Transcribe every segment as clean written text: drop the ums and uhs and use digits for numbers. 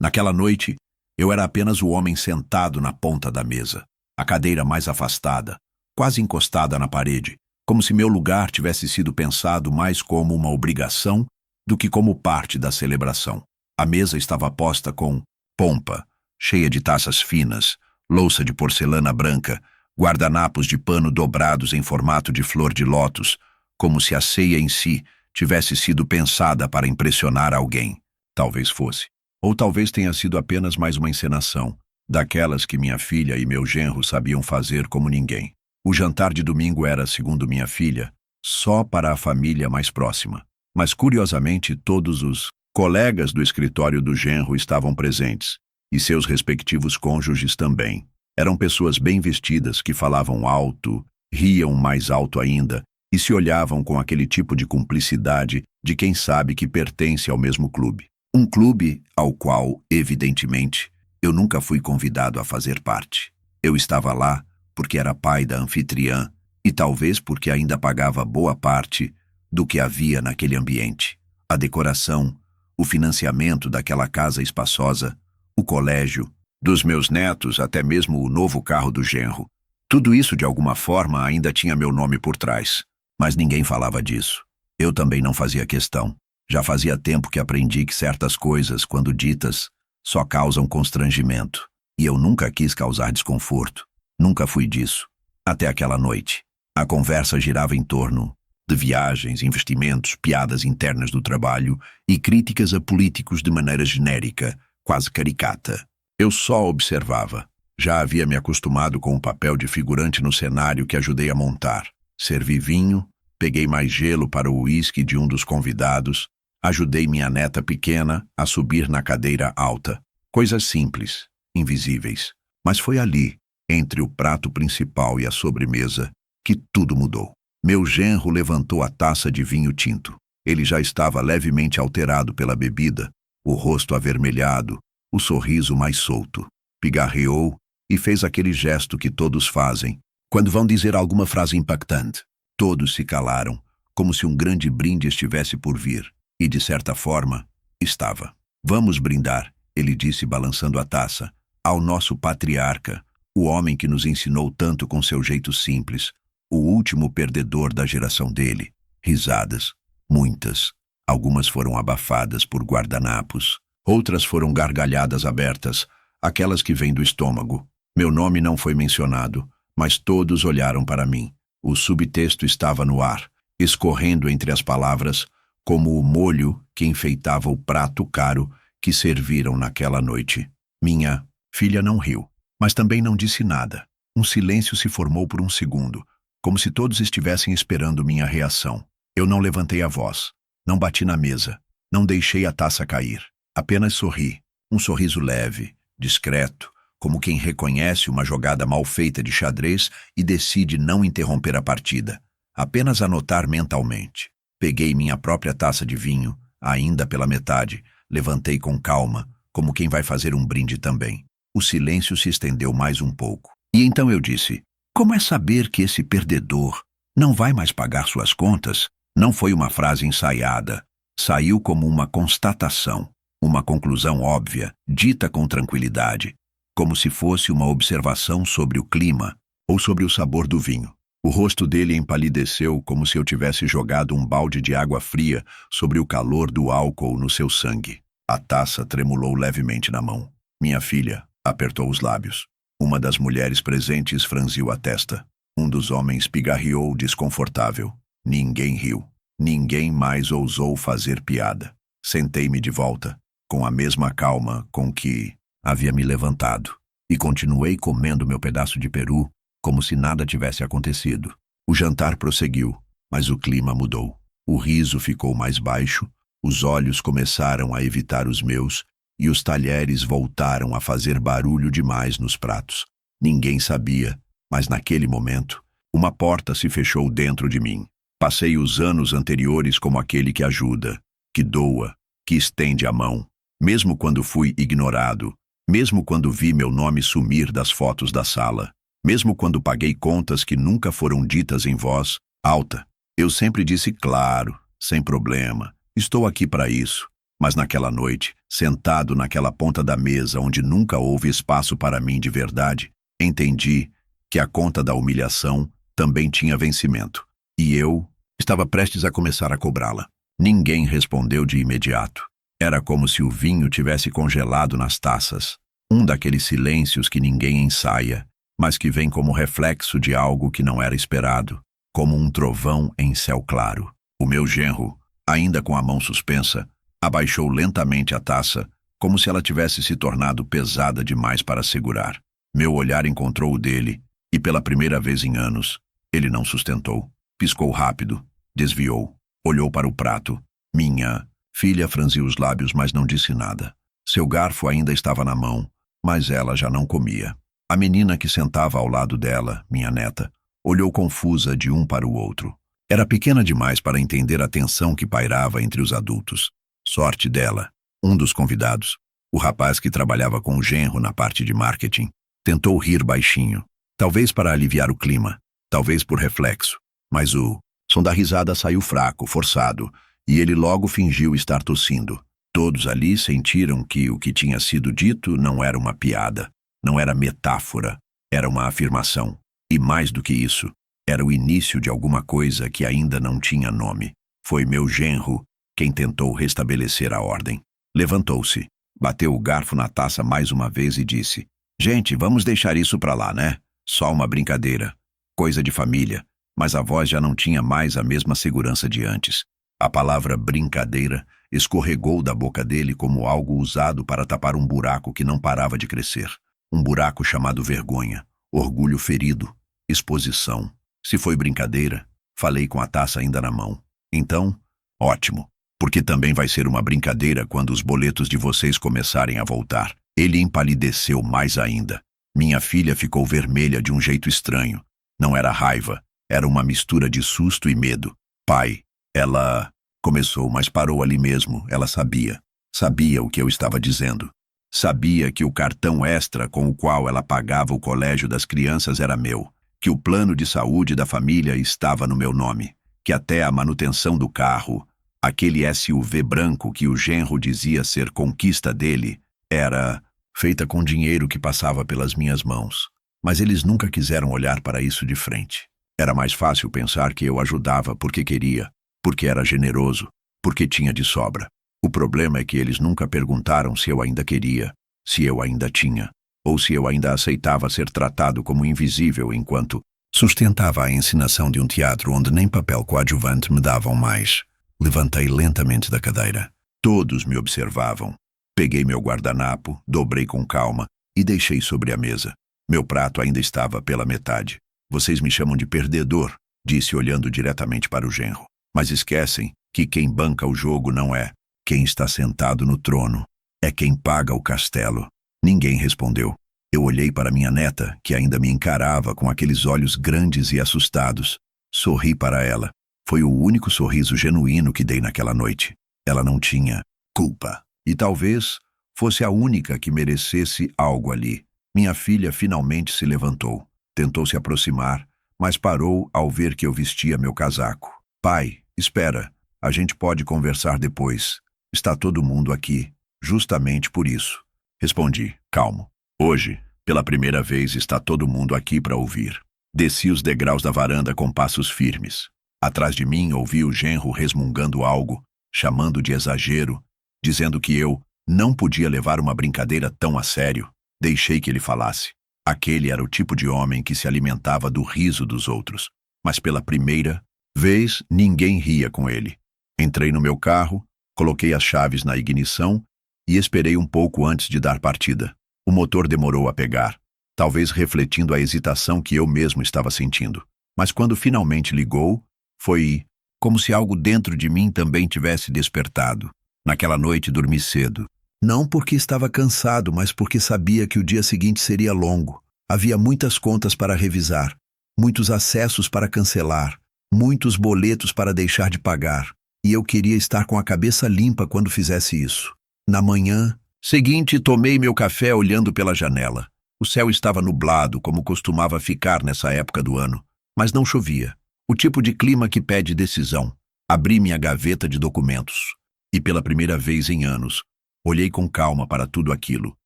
Naquela noite, eu era apenas o homem sentado na ponta da mesa, a cadeira mais afastada, quase encostada na parede, como se meu lugar tivesse sido pensado mais como uma obrigação do que como parte da celebração. A mesa estava posta com pompa, cheia de taças finas, louça de porcelana branca, guardanapos de pano dobrados em formato de flor de lótus, como se a ceia em si tivesse sido pensada para impressionar alguém. Talvez fosse. Ou talvez tenha sido apenas mais uma encenação, daquelas que minha filha e meu genro sabiam fazer como ninguém. O jantar de domingo era, segundo minha filha, só para a família mais próxima. Mas, curiosamente, todos os colegas do escritório do genro estavam presentes, e seus respectivos cônjuges também. Eram pessoas bem vestidas que falavam alto, riam mais alto ainda, e se olhavam com aquele tipo de cumplicidade de quem sabe que pertence ao mesmo clube. Um clube ao qual, evidentemente, eu nunca fui convidado a fazer parte. Eu estava lá porque era pai da anfitriã e talvez porque ainda pagava boa parte do que havia naquele ambiente. A decoração, o financiamento daquela casa espaçosa, o colégio, dos meus netos até mesmo o novo carro do genro. Tudo isso, de alguma forma, ainda tinha meu nome por trás. Mas ninguém falava disso. Eu também não fazia questão. Já fazia tempo que aprendi que certas coisas, quando ditas, só causam constrangimento. E eu nunca quis causar desconforto. Nunca fui disso. Até aquela noite. A conversa girava em torno de viagens, investimentos, piadas internas do trabalho e críticas a políticos de maneira genérica, quase caricata. Eu só observava. Já havia me acostumado com o papel de figurante no cenário que ajudei a montar. Servi vinho, peguei mais gelo para o uísque de um dos convidados, ajudei minha neta pequena a subir na cadeira alta. Coisas simples, invisíveis. Mas foi ali, entre o prato principal e a sobremesa, que tudo mudou. Meu genro levantou a taça de vinho tinto. Ele já estava levemente alterado pela bebida, o rosto avermelhado, o sorriso mais solto. Pigarreou e fez aquele gesto que todos fazem quando vão dizer alguma frase impactante. Todos se calaram, como se um grande brinde estivesse por vir. E, de certa forma, estava. Vamos brindar, ele disse balançando a taça, ao nosso patriarca, o homem que nos ensinou tanto com seu jeito simples, o último perdedor da geração dele. Risadas. Muitas. Algumas foram abafadas por guardanapos. Outras foram gargalhadas abertas, aquelas que vêm do estômago. Meu nome não foi mencionado, mas todos olharam para mim. O subtexto estava no ar, escorrendo entre as palavras, como o molho que enfeitava o prato caro que serviram naquela noite. Minha filha não riu, mas também não disse nada. Um silêncio se formou por um segundo, como se todos estivessem esperando minha reação. Eu não levantei a voz, não bati na mesa, não deixei a taça cair. Apenas sorri, um sorriso leve, discreto, como quem reconhece uma jogada mal feita de xadrez e decide não interromper a partida, apenas anotar mentalmente. Peguei minha própria taça de vinho, ainda pela metade, levantei com calma, como quem vai fazer um brinde também. O silêncio se estendeu mais um pouco. E então eu disse, como é saber que esse perdedor não vai mais pagar suas contas? Não foi uma frase ensaiada, saiu como uma constatação, uma conclusão óbvia, dita com tranquilidade, como se fosse uma observação sobre o clima ou sobre o sabor do vinho. O rosto dele empalideceu como se eu tivesse jogado um balde de água fria sobre o calor do álcool no seu sangue. A taça tremulou levemente na mão. Minha filha apertou os lábios. Uma das mulheres presentes franziu a testa. Um dos homens pigarreou desconfortável. Ninguém riu. Ninguém mais ousou fazer piada. Sentei-me de volta, com a mesma calma com que havia me levantado, e continuei comendo meu pedaço de peru como se nada tivesse acontecido. O jantar prosseguiu, mas o clima mudou. O riso ficou mais baixo, os olhos começaram a evitar os meus e os talheres voltaram a fazer barulho demais nos pratos. Ninguém sabia, mas naquele momento, uma porta se fechou dentro de mim. Passei os anos anteriores como aquele que ajuda, que doa, que estende a mão, mesmo quando fui ignorado, mesmo quando vi meu nome sumir das fotos da sala, mesmo quando paguei contas que nunca foram ditas em voz alta. Eu sempre disse claro, sem problema, estou aqui para isso. Mas naquela noite, sentado naquela ponta da mesa onde nunca houve espaço para mim de verdade, entendi que a conta da humilhação também tinha vencimento. E eu estava prestes a começar a cobrá-la. Ninguém respondeu de imediato. Era como se o vinho tivesse congelado nas taças. Um daqueles silêncios que ninguém ensaia, mas que vem como reflexo de algo que não era esperado, como um trovão em céu claro. O meu genro, ainda com a mão suspensa, abaixou lentamente a taça, como se ela tivesse se tornado pesada demais para segurar. Meu olhar encontrou o dele, e pela primeira vez em anos, ele não sustentou. Piscou rápido, desviou, olhou para o prato. Minha filha franziu os lábios, mas não disse nada. Seu garfo ainda estava na mão, mas ela já não comia. A menina que sentava ao lado dela, minha neta, olhou confusa de um para o outro. Era pequena demais para entender a tensão que pairava entre os adultos. Sorte dela, um dos convidados, o rapaz que trabalhava com o genro na parte de marketing, tentou rir baixinho, talvez para aliviar o clima, talvez por reflexo, mas o som da risada saiu fraco, forçado, e ele logo fingiu estar tossindo. Todos ali sentiram que o que tinha sido dito não era uma piada, não era metáfora, era uma afirmação. E mais do que isso, era o início de alguma coisa que ainda não tinha nome. Foi meu genro quem tentou restabelecer a ordem. Levantou-se, bateu o garfo na taça mais uma vez e disse: "Gente, vamos deixar isso pra lá, né? Só uma brincadeira. Coisa de família." Mas a voz já não tinha mais a mesma segurança de antes. A palavra brincadeira escorregou da boca dele como algo usado para tapar um buraco que não parava de crescer. Um buraco chamado vergonha, orgulho ferido, exposição. Se foi brincadeira, falei com a taça ainda na mão. Então, ótimo, porque também vai ser uma brincadeira quando os boletos de vocês começarem a voltar. Ele empalideceu mais ainda. Minha filha ficou vermelha de um jeito estranho. Não era raiva, era uma mistura de susto e medo. "Pai, ela..." começou, mas parou ali mesmo. Ela sabia. Sabia o que eu estava dizendo. Sabia que o cartão extra com o qual ela pagava o colégio das crianças era meu. Que o plano de saúde da família estava no meu nome. Que até a manutenção do carro, aquele SUV branco que o genro dizia ser conquista dele, era feita com dinheiro que passava pelas minhas mãos. Mas eles nunca quiseram olhar para isso de frente. Era mais fácil pensar que eu ajudava porque queria, porque era generoso, porque tinha de sobra. O problema é que eles nunca perguntaram se eu ainda queria, se eu ainda tinha, ou se eu ainda aceitava ser tratado como invisível enquanto sustentava a encenação de um teatro onde nem papel coadjuvante me davam mais. Levantei lentamente da cadeira. Todos me observavam. Peguei meu guardanapo, dobrei com calma e deixei sobre a mesa. Meu prato ainda estava pela metade. "Vocês me chamam de perdedor", disse olhando diretamente para o genro. "Mas esquecem que quem banca o jogo não é quem está sentado no trono. É quem paga o castelo." Ninguém respondeu. Eu olhei para minha neta, que ainda me encarava com aqueles olhos grandes e assustados. Sorri para ela. Foi o único sorriso genuíno que dei naquela noite. Ela não tinha culpa. E talvez fosse a única que merecesse algo ali. Minha filha finalmente se levantou. Tentou se aproximar, mas parou ao ver que eu vestia meu casaco. "Pai, espera. A gente pode conversar depois. Está todo mundo aqui, justamente por isso." Respondi, calmo. "Hoje, pela primeira vez, está todo mundo aqui para ouvir." Desci os degraus da varanda com passos firmes. Atrás de mim ouvi o genro resmungando algo, chamando de exagero, dizendo que eu não podia levar uma brincadeira tão a sério. Deixei que ele falasse. Aquele era o tipo de homem que se alimentava do riso dos outros. Mas pela primeira vez, ninguém ria com ele. Entrei no meu carro, coloquei as chaves na ignição e esperei um pouco antes de dar partida. O motor demorou a pegar, talvez refletindo a hesitação que eu mesmo estava sentindo. Mas quando finalmente ligou, foi como se algo dentro de mim também tivesse despertado. Naquela noite dormi cedo. Não porque estava cansado, mas porque sabia que o dia seguinte seria longo. Havia muitas contas para revisar, muitos acessos para cancelar, muitos boletos para deixar de pagar. E eu queria estar com a cabeça limpa quando fizesse isso. Na manhã seguinte, tomei meu café olhando pela janela. O céu estava nublado, como costumava ficar nessa época do ano, mas não chovia. O tipo de clima que pede decisão. Abri minha gaveta de documentos. E pela primeira vez em anos, Olhei com calma para tudo aquilo.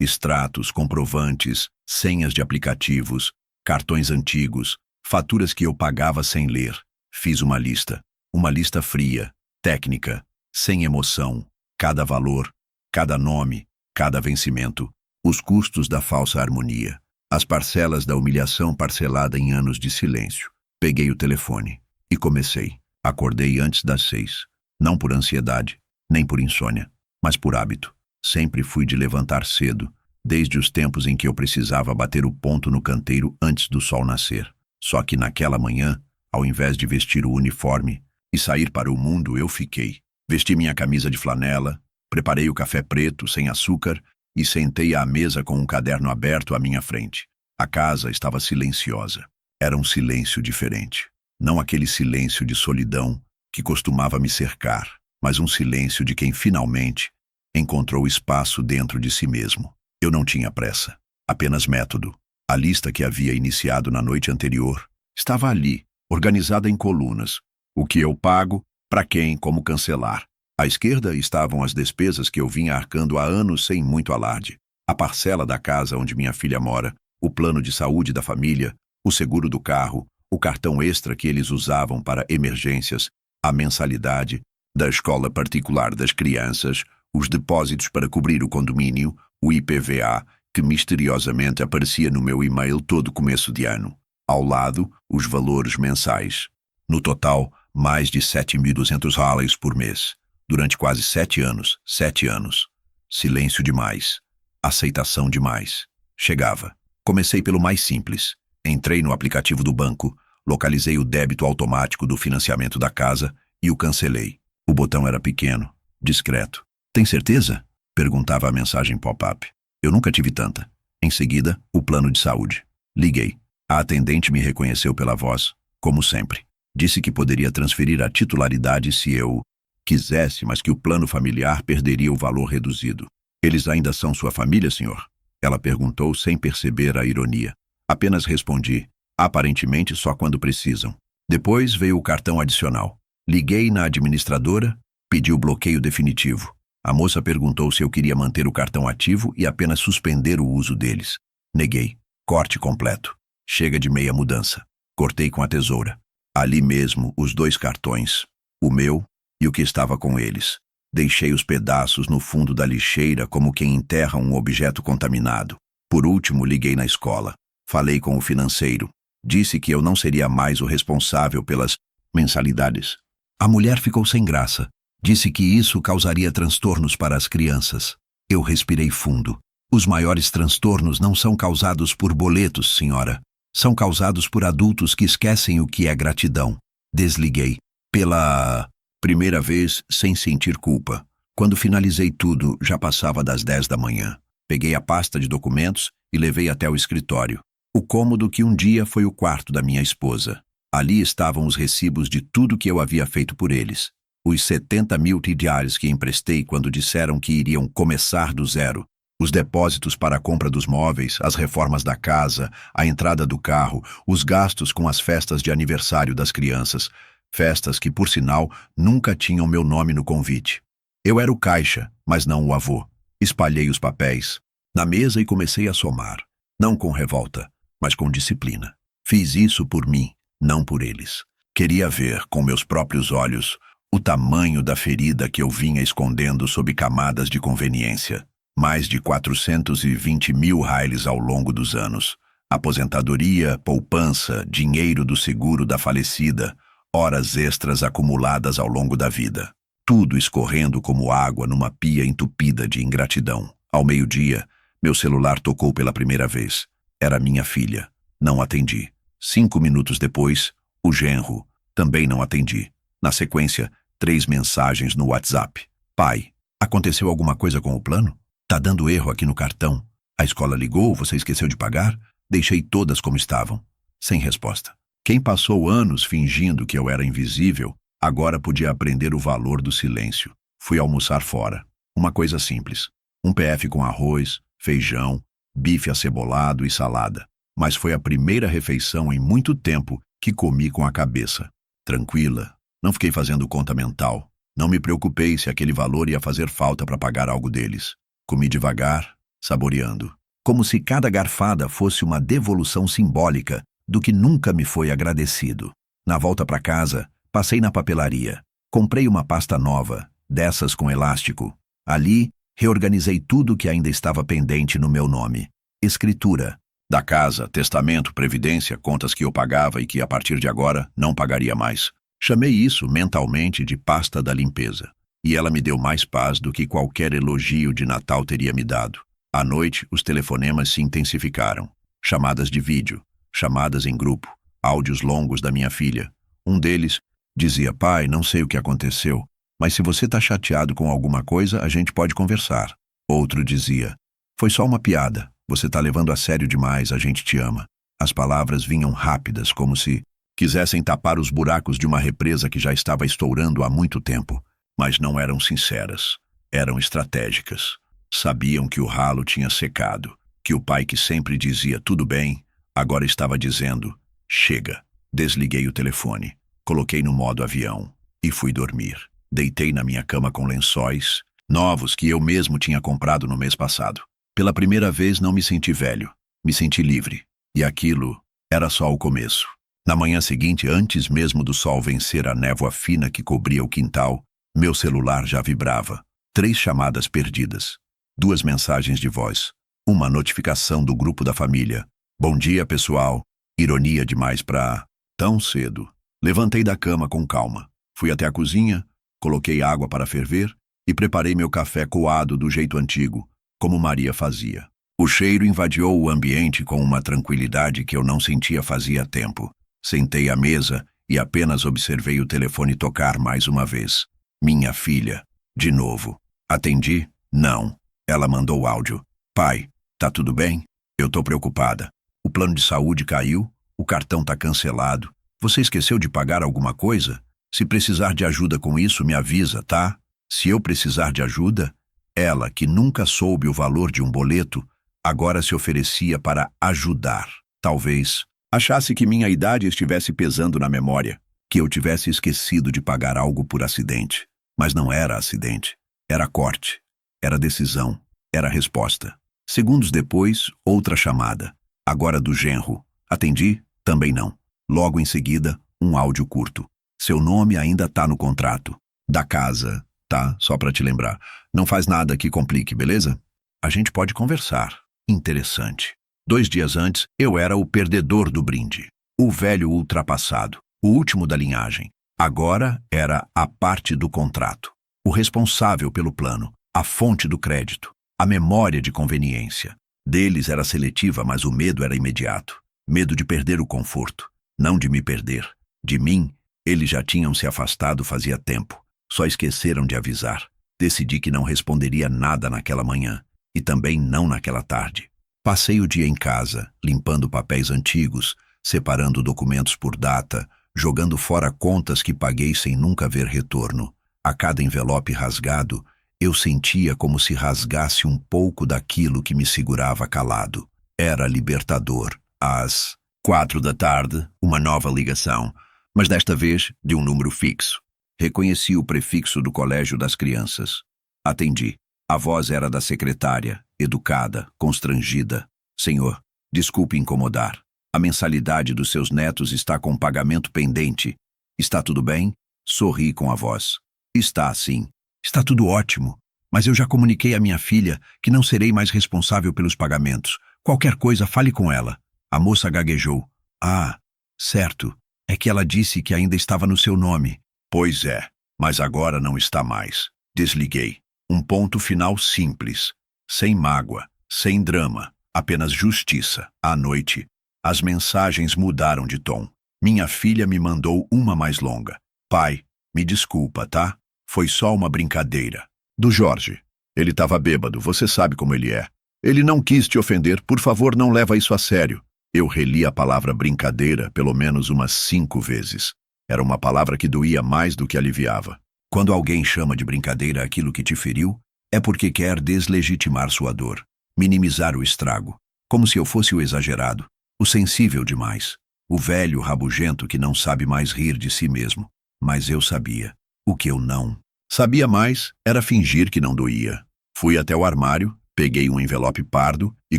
Extratos, comprovantes, senhas de aplicativos, cartões antigos, faturas que eu pagava sem ler. Fiz uma lista fria, técnica, sem emoção, cada valor, cada nome, cada vencimento, os custos da falsa harmonia, as parcelas da humilhação parcelada em anos de silêncio. Peguei o telefone e comecei. Acordei antes das 6, não por ansiedade, nem por insônia, mas por hábito. Sempre fui de levantar cedo, desde os tempos em que eu precisava bater o ponto no canteiro antes do sol nascer. Só que naquela manhã, ao invés de vestir o uniforme e sair para o mundo, eu fiquei. Vesti minha camisa de flanela, preparei o café preto, sem açúcar, e sentei à mesa com um caderno aberto à minha frente. A casa estava silenciosa. Era um silêncio diferente. Não aquele silêncio de solidão que costumava me cercar, mas um silêncio de quem finalmente encontrou espaço dentro de si mesmo. Eu não tinha pressa, apenas método. A lista que havia iniciado na noite anterior estava ali, organizada em colunas. O que eu pago, para quem, como cancelar. À esquerda estavam as despesas que eu vinha arcando há anos sem muito alarde. A parcela da casa onde minha filha mora, o plano de saúde da família, o seguro do carro, o cartão extra que eles usavam para emergências, a mensalidade da escola particular das crianças, os depósitos para cobrir o condomínio, o IPVA, que misteriosamente aparecia no meu e-mail todo começo de ano. Ao lado, os valores mensais. No total, mais de $7.200 por mês. Durante quase 7 anos. 7 anos. Silêncio demais. Aceitação demais. Chegava. Comecei pelo mais simples. Entrei no aplicativo do banco, localizei o débito automático do financiamento da casa e o cancelei. O botão era pequeno, discreto. Tem certeza? Perguntava a mensagem pop-up. Eu nunca tive tanta. Em seguida, o plano de saúde. Liguei. A atendente me reconheceu pela voz, como sempre. Disse que poderia transferir a titularidade se eu quisesse, mas que o plano familiar perderia o valor reduzido. Eles ainda são sua família, senhor? Ela perguntou sem perceber a ironia. Apenas respondi, aparentemente só quando precisam. Depois veio o cartão adicional. Liguei na administradora, pedi o bloqueio definitivo. A moça perguntou se eu queria manter o cartão ativo e apenas suspender o uso deles. Neguei. Corte completo. Chega de meia mudança. Cortei com a tesoura. Ali mesmo, os 2 cartões, o meu e o que estava com eles. Deixei os pedaços no fundo da lixeira como quem enterra um objeto contaminado. Por último, liguei na escola. Falei com o financeiro. Disse que eu não seria mais o responsável pelas mensalidades. A mulher ficou sem graça. Disse que isso causaria transtornos para as crianças. Eu respirei fundo. Os maiores transtornos não são causados por boletos, senhora. São causados por adultos que esquecem o que é gratidão. Desliguei. Pela primeira vez, sem sentir culpa. Quando finalizei tudo, já passava das 10 da manhã. Peguei a pasta de documentos e levei até o escritório. O cômodo que um dia foi o quarto da minha esposa. Ali estavam os recibos de tudo que eu havia feito por eles. Os 70 mil diários que emprestei quando disseram que iriam começar do zero. Os depósitos para a compra dos móveis, as reformas da casa, a entrada do carro, os gastos com as festas de aniversário das crianças. Festas que, por sinal, nunca tinham meu nome no convite. Eu era o caixa, mas não o avô. Espalhei os papéis na mesa e comecei a somar. Não com revolta, mas com disciplina. Fiz isso por mim, não por eles. Queria ver, com meus próprios olhos, o tamanho da ferida que eu vinha escondendo sob camadas de conveniência. Mais de 420 mil reais ao longo dos anos. Aposentadoria, poupança, dinheiro do seguro da falecida, horas extras acumuladas ao longo da vida. Tudo escorrendo como água numa pia entupida de ingratidão. Ao meio-dia, meu celular tocou pela primeira vez. Era minha filha. Não atendi. 5 minutos depois, o genro. Também não atendi. Na sequência, 3 mensagens no WhatsApp. Pai, aconteceu alguma coisa com o plano? Tá dando erro aqui no cartão. A escola ligou, você esqueceu de pagar? Deixei todas como estavam. Sem resposta. Quem passou anos fingindo que eu era invisível, agora podia aprender o valor do silêncio. Fui almoçar fora. Uma coisa simples. Um PF com arroz, feijão, bife acebolado e salada. Mas foi a primeira refeição em muito tempo que comi com a cabeça. Tranquila. Não fiquei fazendo conta mental. Não me preocupei se aquele valor ia fazer falta para pagar algo deles. Comi devagar, saboreando, como se cada garfada fosse uma devolução simbólica do que nunca me foi agradecido. Na volta para casa, passei na papelaria. Comprei uma pasta nova, dessas com elástico. Ali, reorganizei tudo que ainda estava pendente no meu nome. Escritura. Da casa, testamento, previdência, contas que eu pagava e que a partir de agora não pagaria mais. Chamei isso mentalmente de pasta da limpeza. E ela me deu mais paz do que qualquer elogio de Natal teria me dado. À noite, os telefonemas se intensificaram. Chamadas de vídeo, chamadas em grupo, áudios longos da minha filha. Um deles dizia: pai, não sei o que aconteceu, mas se você está chateado com alguma coisa, a gente pode conversar. Outro dizia: foi só uma piada, você está levando a sério demais, a gente te ama. As palavras vinham rápidas, como se quisessem tapar os buracos de uma represa que já estava estourando há muito tempo. Mas não eram sinceras, eram estratégicas. Sabiam que o ralo tinha secado, que o pai que sempre dizia tudo bem, agora estava dizendo chega. Desliguei o telefone, coloquei no modo avião e fui dormir. Deitei na minha cama com lençóis, novos que eu mesmo tinha comprado no mês passado. Pela primeira vez não me senti velho, me senti livre. E aquilo era só o começo. Na manhã seguinte, antes mesmo do sol vencer a névoa fina que cobria o quintal, meu celular já vibrava. 3 chamadas perdidas, 2 mensagens de voz, uma notificação do grupo da família. Bom dia, pessoal. Ironia demais pra tão cedo. Levantei da cama com calma. Fui até a cozinha, coloquei água para ferver e preparei meu café coado do jeito antigo, como Maria fazia. O cheiro invadiu o ambiente com uma tranquilidade que eu não sentia fazia tempo. Sentei à mesa e apenas observei o telefone tocar mais uma vez. Minha filha, de novo. Atendi? Não. Ela mandou áudio. Pai, tá tudo bem? Eu tô preocupada. O plano de saúde caiu, o cartão tá cancelado. Você esqueceu de pagar alguma coisa? Se precisar de ajuda com isso, me avisa, tá? Se eu precisar de ajuda, ela, que nunca soube o valor de um boleto, agora se oferecia para ajudar. Talvez achasse que minha idade estivesse pesando na memória, que eu tivesse esquecido de pagar algo por acidente. Mas não era acidente. Era corte. Era decisão. Era resposta. Segundos depois, outra chamada. Agora do genro. Atendi? Também não. Logo em seguida, um áudio curto. Seu nome ainda tá no contrato. Da casa, tá? Só pra te lembrar. Não faz nada que complique, beleza? A gente pode conversar. Interessante. 2 dias antes, eu era o perdedor do brinde. O velho ultrapassado. O último da linhagem. Agora era a parte do contrato. O responsável pelo plano. A fonte do crédito. A memória de conveniência. Deles era seletiva, mas o medo era imediato. Medo de perder o conforto. Não de me perder. De mim, eles já tinham se afastado fazia tempo. Só esqueceram de avisar. Decidi que não responderia nada naquela manhã. E também não naquela tarde. Passei o dia em casa, limpando papéis antigos, separando documentos por data, jogando fora contas que paguei sem nunca ver retorno. A cada envelope rasgado, eu sentia como se rasgasse um pouco daquilo que me segurava calado. Era libertador. Às 4 da tarde, uma nova ligação, mas desta vez de um número fixo. Reconheci o prefixo do colégio das crianças. Atendi. A voz era da secretária, educada, constrangida. Senhor, desculpe incomodar. A mensalidade dos seus netos está com pagamento pendente. Está tudo bem? Sorri com a voz. Está, sim. Está tudo ótimo. Mas eu já comuniquei à minha filha que não serei mais responsável pelos pagamentos. Qualquer coisa, fale com ela. A moça gaguejou. Ah, certo. É que ela disse que ainda estava no seu nome. Pois é, mas agora não está mais. Desliguei. Um ponto final simples. Sem mágoa, sem drama, apenas justiça. À noite, as mensagens mudaram de tom. Minha filha me mandou uma mais longa. Pai, me desculpa, tá? Foi só uma brincadeira. Do Jorge. Ele estava bêbado, você sabe como ele é. Ele não quis te ofender, por favor, não leva isso a sério. Eu reli a palavra brincadeira pelo menos umas 5 vezes. Era uma palavra que doía mais do que aliviava. Quando alguém chama de brincadeira aquilo que te feriu, é porque quer deslegitimar sua dor, minimizar o estrago, como se eu fosse o exagerado, o sensível demais, o velho rabugento que não sabe mais rir de si mesmo. Mas eu sabia o que eu não Sabia mais, era fingir que não doía. Fui até o armário, peguei um envelope pardo e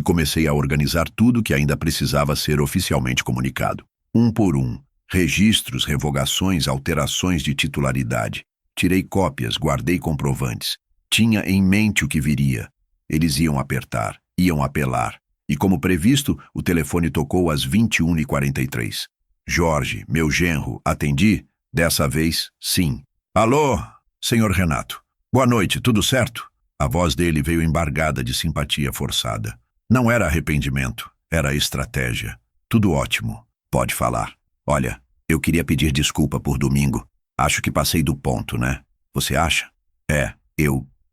comecei a organizar tudo que ainda precisava ser oficialmente comunicado. Um por um, registros, revogações, alterações de titularidade. Tirei cópias, guardei comprovantes. Tinha em mente o que viria. Eles iam apertar, iam apelar. E como previsto, o telefone tocou às 21h43. Jorge, meu genro, atendi? Dessa vez, sim. Alô, senhor Renato. Boa noite, tudo certo? A voz dele veio embargada de simpatia forçada. Não era arrependimento, era estratégia. Tudo ótimo. Pode falar. Olha, eu queria pedir desculpa por domingo. Acho que passei do ponto, né? Você acha?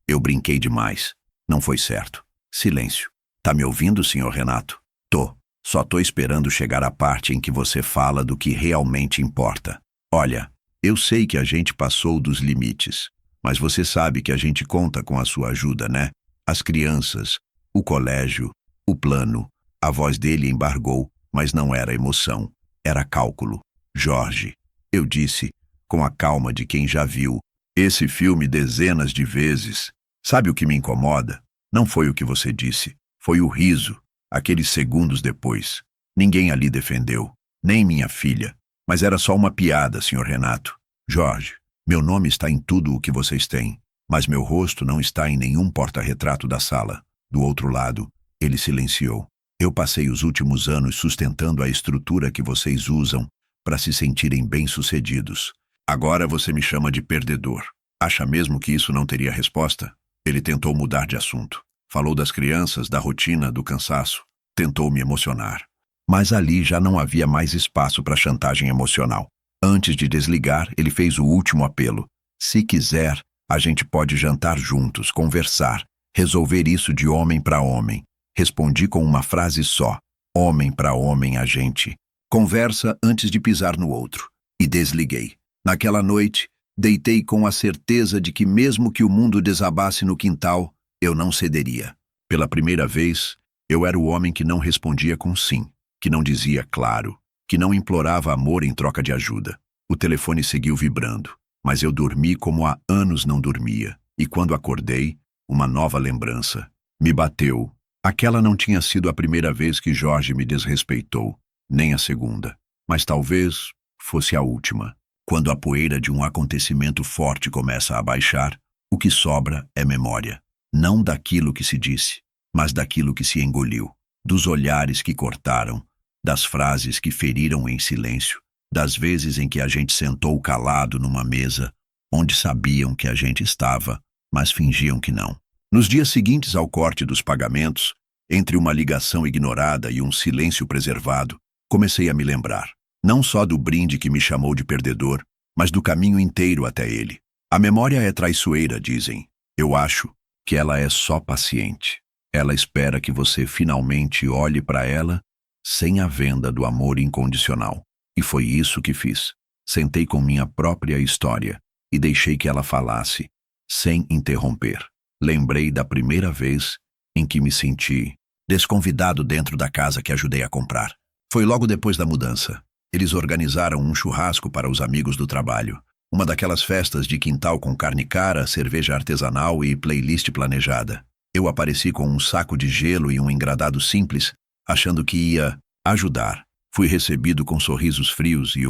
Eu brinquei demais. Não foi certo. Silêncio. Tá me ouvindo, senhor Renato? Tô. Só tô esperando chegar à parte em que você fala do que realmente importa. Olha, eu sei que a gente passou dos limites, mas você sabe que a gente conta com a sua ajuda, né? As crianças, o colégio, o plano. A voz dele embargou, mas não era emoção. Era cálculo. Jorge, eu disse, com a calma de quem já viu esse filme dezenas de vezes. Sabe o que me incomoda? Não foi o que você disse. Foi o riso, aqueles segundos depois. Ninguém ali defendeu, nem minha filha. Mas era só uma piada, senhor Renato. Jorge, meu nome está em tudo o que vocês têm, mas meu rosto não está em nenhum porta-retrato da sala. Do outro lado, ele silenciou. Eu passei os últimos anos sustentando a estrutura que vocês usam para se sentirem bem-sucedidos. Agora você me chama de perdedor. Acha mesmo que isso não teria resposta? Ele tentou mudar de assunto. Falou das crianças, da rotina, do cansaço. Tentou me emocionar. Mas ali já não havia mais espaço para chantagem emocional. Antes de desligar, ele fez o último apelo. Se quiser, a gente pode jantar juntos, conversar, resolver isso de homem para homem. Respondi com uma frase só. Homem para homem a gente conversa antes de pisar no outro. E desliguei. Naquela noite, deitei com a certeza de que mesmo que o mundo desabasse no quintal, eu não cederia. Pela primeira vez, eu era o homem que não respondia com sim, que não dizia claro, que não implorava amor em troca de ajuda. O telefone seguiu vibrando, mas eu dormi como há anos não dormia. E quando acordei, uma nova lembrança me bateu. Aquela não tinha sido a primeira vez que Jorge me desrespeitou, nem a segunda, mas talvez fosse a última. Quando a poeira de um acontecimento forte começa a baixar, o que sobra é memória. Não daquilo que se disse, mas daquilo que se engoliu. Dos olhares que cortaram, das frases que feriram em silêncio, das vezes em que a gente sentou calado numa mesa, onde sabiam que a gente estava, mas fingiam que não. Nos dias seguintes ao corte dos pagamentos, entre uma ligação ignorada e um silêncio preservado, comecei a me lembrar, não só do brinde que me chamou de perdedor, mas do caminho inteiro até ele. A memória é traiçoeira, dizem. Eu acho que ela é só paciente. Ela espera que você finalmente olhe para ela sem a venda do amor incondicional. E foi isso que fiz. Sentei com minha própria história e deixei que ela falasse, sem interromper. Lembrei da primeira vez em que me senti desconvidado dentro da casa que ajudei a comprar. Foi logo depois da mudança. Eles organizaram um churrasco para os amigos do trabalho. Uma daquelas festas de quintal com carne cara, cerveja artesanal e playlist planejada. Eu apareci com um saco de gelo e um engradado simples, achando que ia ajudar. Fui recebido com sorrisos frios e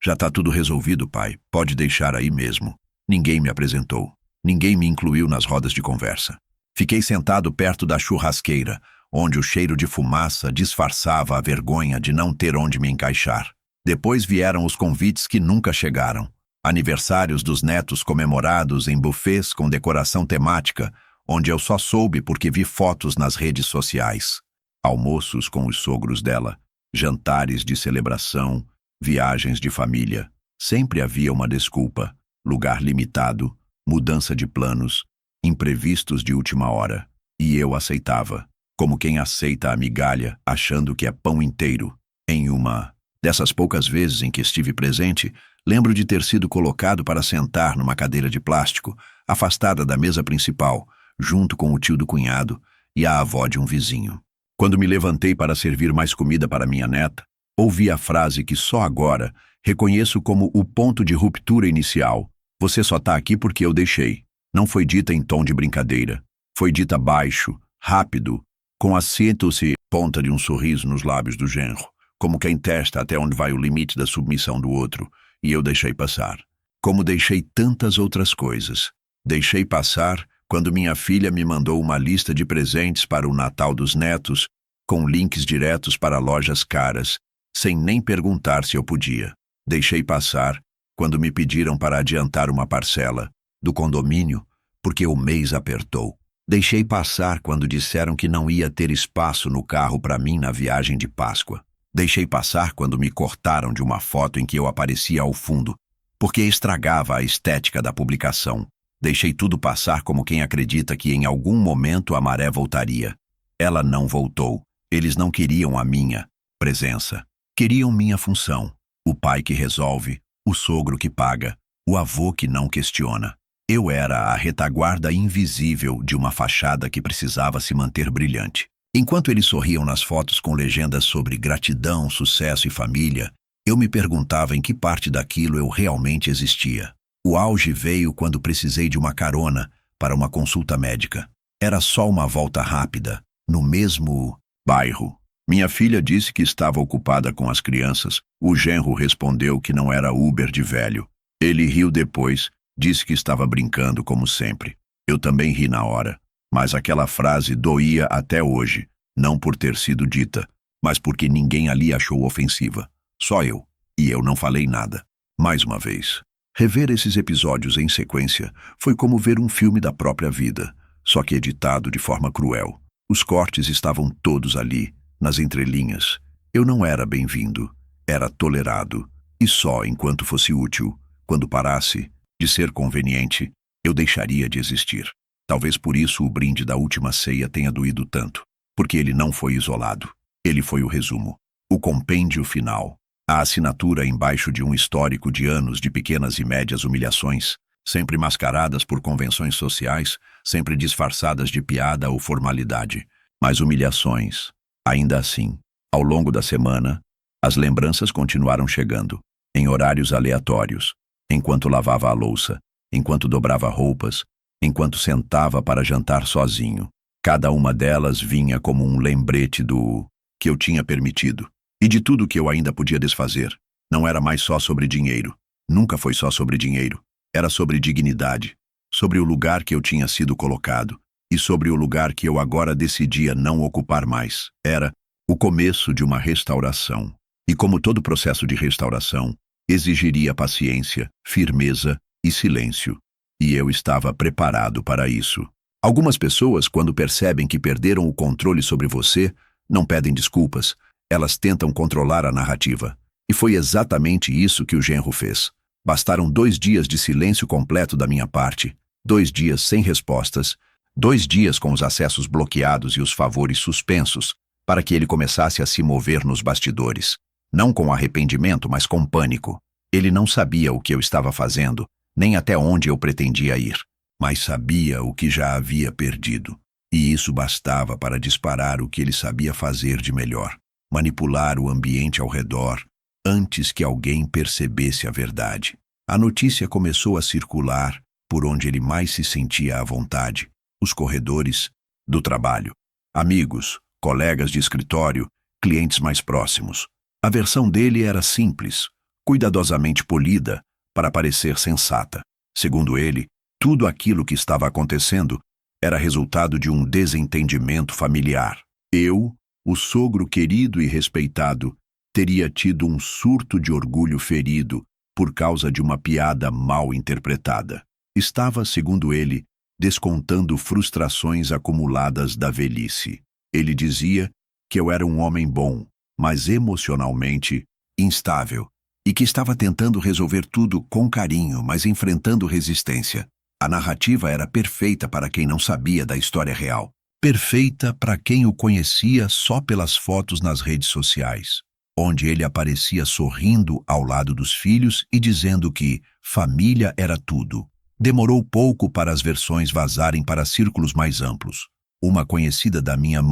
já tá tudo resolvido, pai. Pode deixar aí mesmo. Ninguém me apresentou. Ninguém me incluiu nas rodas de conversa. Fiquei sentado perto da churrasqueira, onde o cheiro de fumaça disfarçava a vergonha de não ter onde me encaixar. Depois vieram os convites que nunca chegaram. Aniversários dos netos comemorados em buffets com decoração temática, onde eu só soube porque vi fotos nas redes sociais. Almoços com os sogros dela, jantares de celebração, viagens de família. Sempre havia uma desculpa, lugar limitado, mudança de planos, imprevistos de última hora. E eu aceitava, como quem aceita a migalha, achando que é pão inteiro. Em uma dessas poucas vezes em que estive presente, lembro de ter sido colocado para sentar numa cadeira de plástico, afastada da mesa principal, junto com o tio do cunhado e a avó de um vizinho. Quando me levantei para servir mais comida para minha neta, ouvi a frase que só agora reconheço como o ponto de ruptura inicial. Você só tá aqui porque eu deixei. Não foi dita em tom de brincadeira. Foi dita baixo, rápido, com acento-se ponta de um sorriso nos lábios do genro, como quem testa até onde vai o limite da submissão do outro, e eu deixei passar. Como deixei tantas outras coisas. Deixei passar quando minha filha me mandou uma lista de presentes para o Natal dos netos, com links diretos para lojas caras, sem nem perguntar se eu podia. Deixei passar quando me pediram para adiantar uma parcela do condomínio, porque o mês apertou. Deixei passar quando disseram que não ia ter espaço no carro para mim na viagem de Páscoa. Deixei passar quando me cortaram de uma foto em que eu aparecia ao fundo, porque estragava a estética da publicação. Deixei tudo passar como quem acredita que em algum momento a maré voltaria. Ela não voltou. Eles não queriam a minha presença. Queriam minha função. O pai que resolve, o sogro que paga, o avô que não questiona. Eu era a retaguarda invisível de uma fachada que precisava se manter brilhante. Enquanto eles sorriam nas fotos com legendas sobre gratidão, sucesso e família, eu me perguntava em que parte daquilo eu realmente existia. O auge veio quando precisei de uma carona para uma consulta médica. Era só uma volta rápida, no mesmo bairro. Minha filha disse que estava ocupada com as crianças. O genro respondeu que não era Uber de velho. Ele riu depois, disse que estava brincando como sempre. Eu também ri na hora, mas aquela frase doía até hoje, não por ter sido dita, mas porque ninguém ali achou ofensiva. Só eu. E eu não falei nada. Mais uma vez. Rever esses episódios em sequência foi como ver um filme da própria vida, só que editado de forma cruel. Os cortes estavam todos ali, nas entrelinhas. Eu não era bem-vindo, era tolerado, e só enquanto fosse útil, quando parasse de ser conveniente, eu deixaria de existir. Talvez por isso o brinde da última ceia tenha doído tanto, porque ele não foi isolado. Ele foi o resumo, o compêndio final, a assinatura embaixo de um histórico de anos de pequenas e médias humilhações, sempre mascaradas por convenções sociais, sempre disfarçadas de piada ou formalidade, mas humilhações. Ainda assim, ao longo da semana, as lembranças continuaram chegando, em horários aleatórios, enquanto lavava a louça, enquanto dobrava roupas, enquanto sentava para jantar sozinho. Cada uma delas vinha como um lembrete do que eu tinha permitido, e de tudo que eu ainda podia desfazer. Não era mais só sobre dinheiro. Nunca foi só sobre dinheiro. Era sobre dignidade, sobre o lugar que eu tinha sido colocado, e sobre o lugar que eu agora decidia não ocupar mais. Era o começo de uma restauração. E como todo processo de restauração, exigiria paciência, firmeza e silêncio. E eu estava preparado para isso. Algumas pessoas, quando percebem que perderam o controle sobre você, não pedem desculpas. Elas tentam controlar a narrativa. E foi exatamente isso que o genro fez. Bastaram 2 dias de silêncio completo da minha parte, 2 dias sem respostas, 2 dias com os acessos bloqueados e os favores suspensos, para que ele começasse a se mover nos bastidores. Não com arrependimento, mas com pânico. Ele não sabia o que eu estava fazendo, nem até onde eu pretendia ir, mas sabia o que já havia perdido. E isso bastava para disparar o que ele sabia fazer de melhor, manipular o ambiente ao redor, antes que alguém percebesse a verdade. A notícia começou a circular por onde ele mais se sentia à vontade, os corredores do trabalho. Amigos, colegas de escritório, clientes mais próximos. A versão dele era simples, cuidadosamente polida, para parecer sensata. Segundo ele, tudo aquilo que estava acontecendo era resultado de um desentendimento familiar. Eu, o sogro querido e respeitado, teria tido um surto de orgulho ferido por causa de uma piada mal interpretada. Estava, segundo ele, descontando frustrações acumuladas da velhice. Ele dizia que eu era um homem bom, mas emocionalmente instável, e que estava tentando resolver tudo com carinho, mas enfrentando resistência. A narrativa era perfeita para quem não sabia da história real. Perfeita para quem o conhecia só pelas fotos nas redes sociais, onde ele aparecia sorrindo ao lado dos filhos e dizendo que família era tudo. Demorou pouco para as versões vazarem para círculos mais amplos. Uma conhecida da minha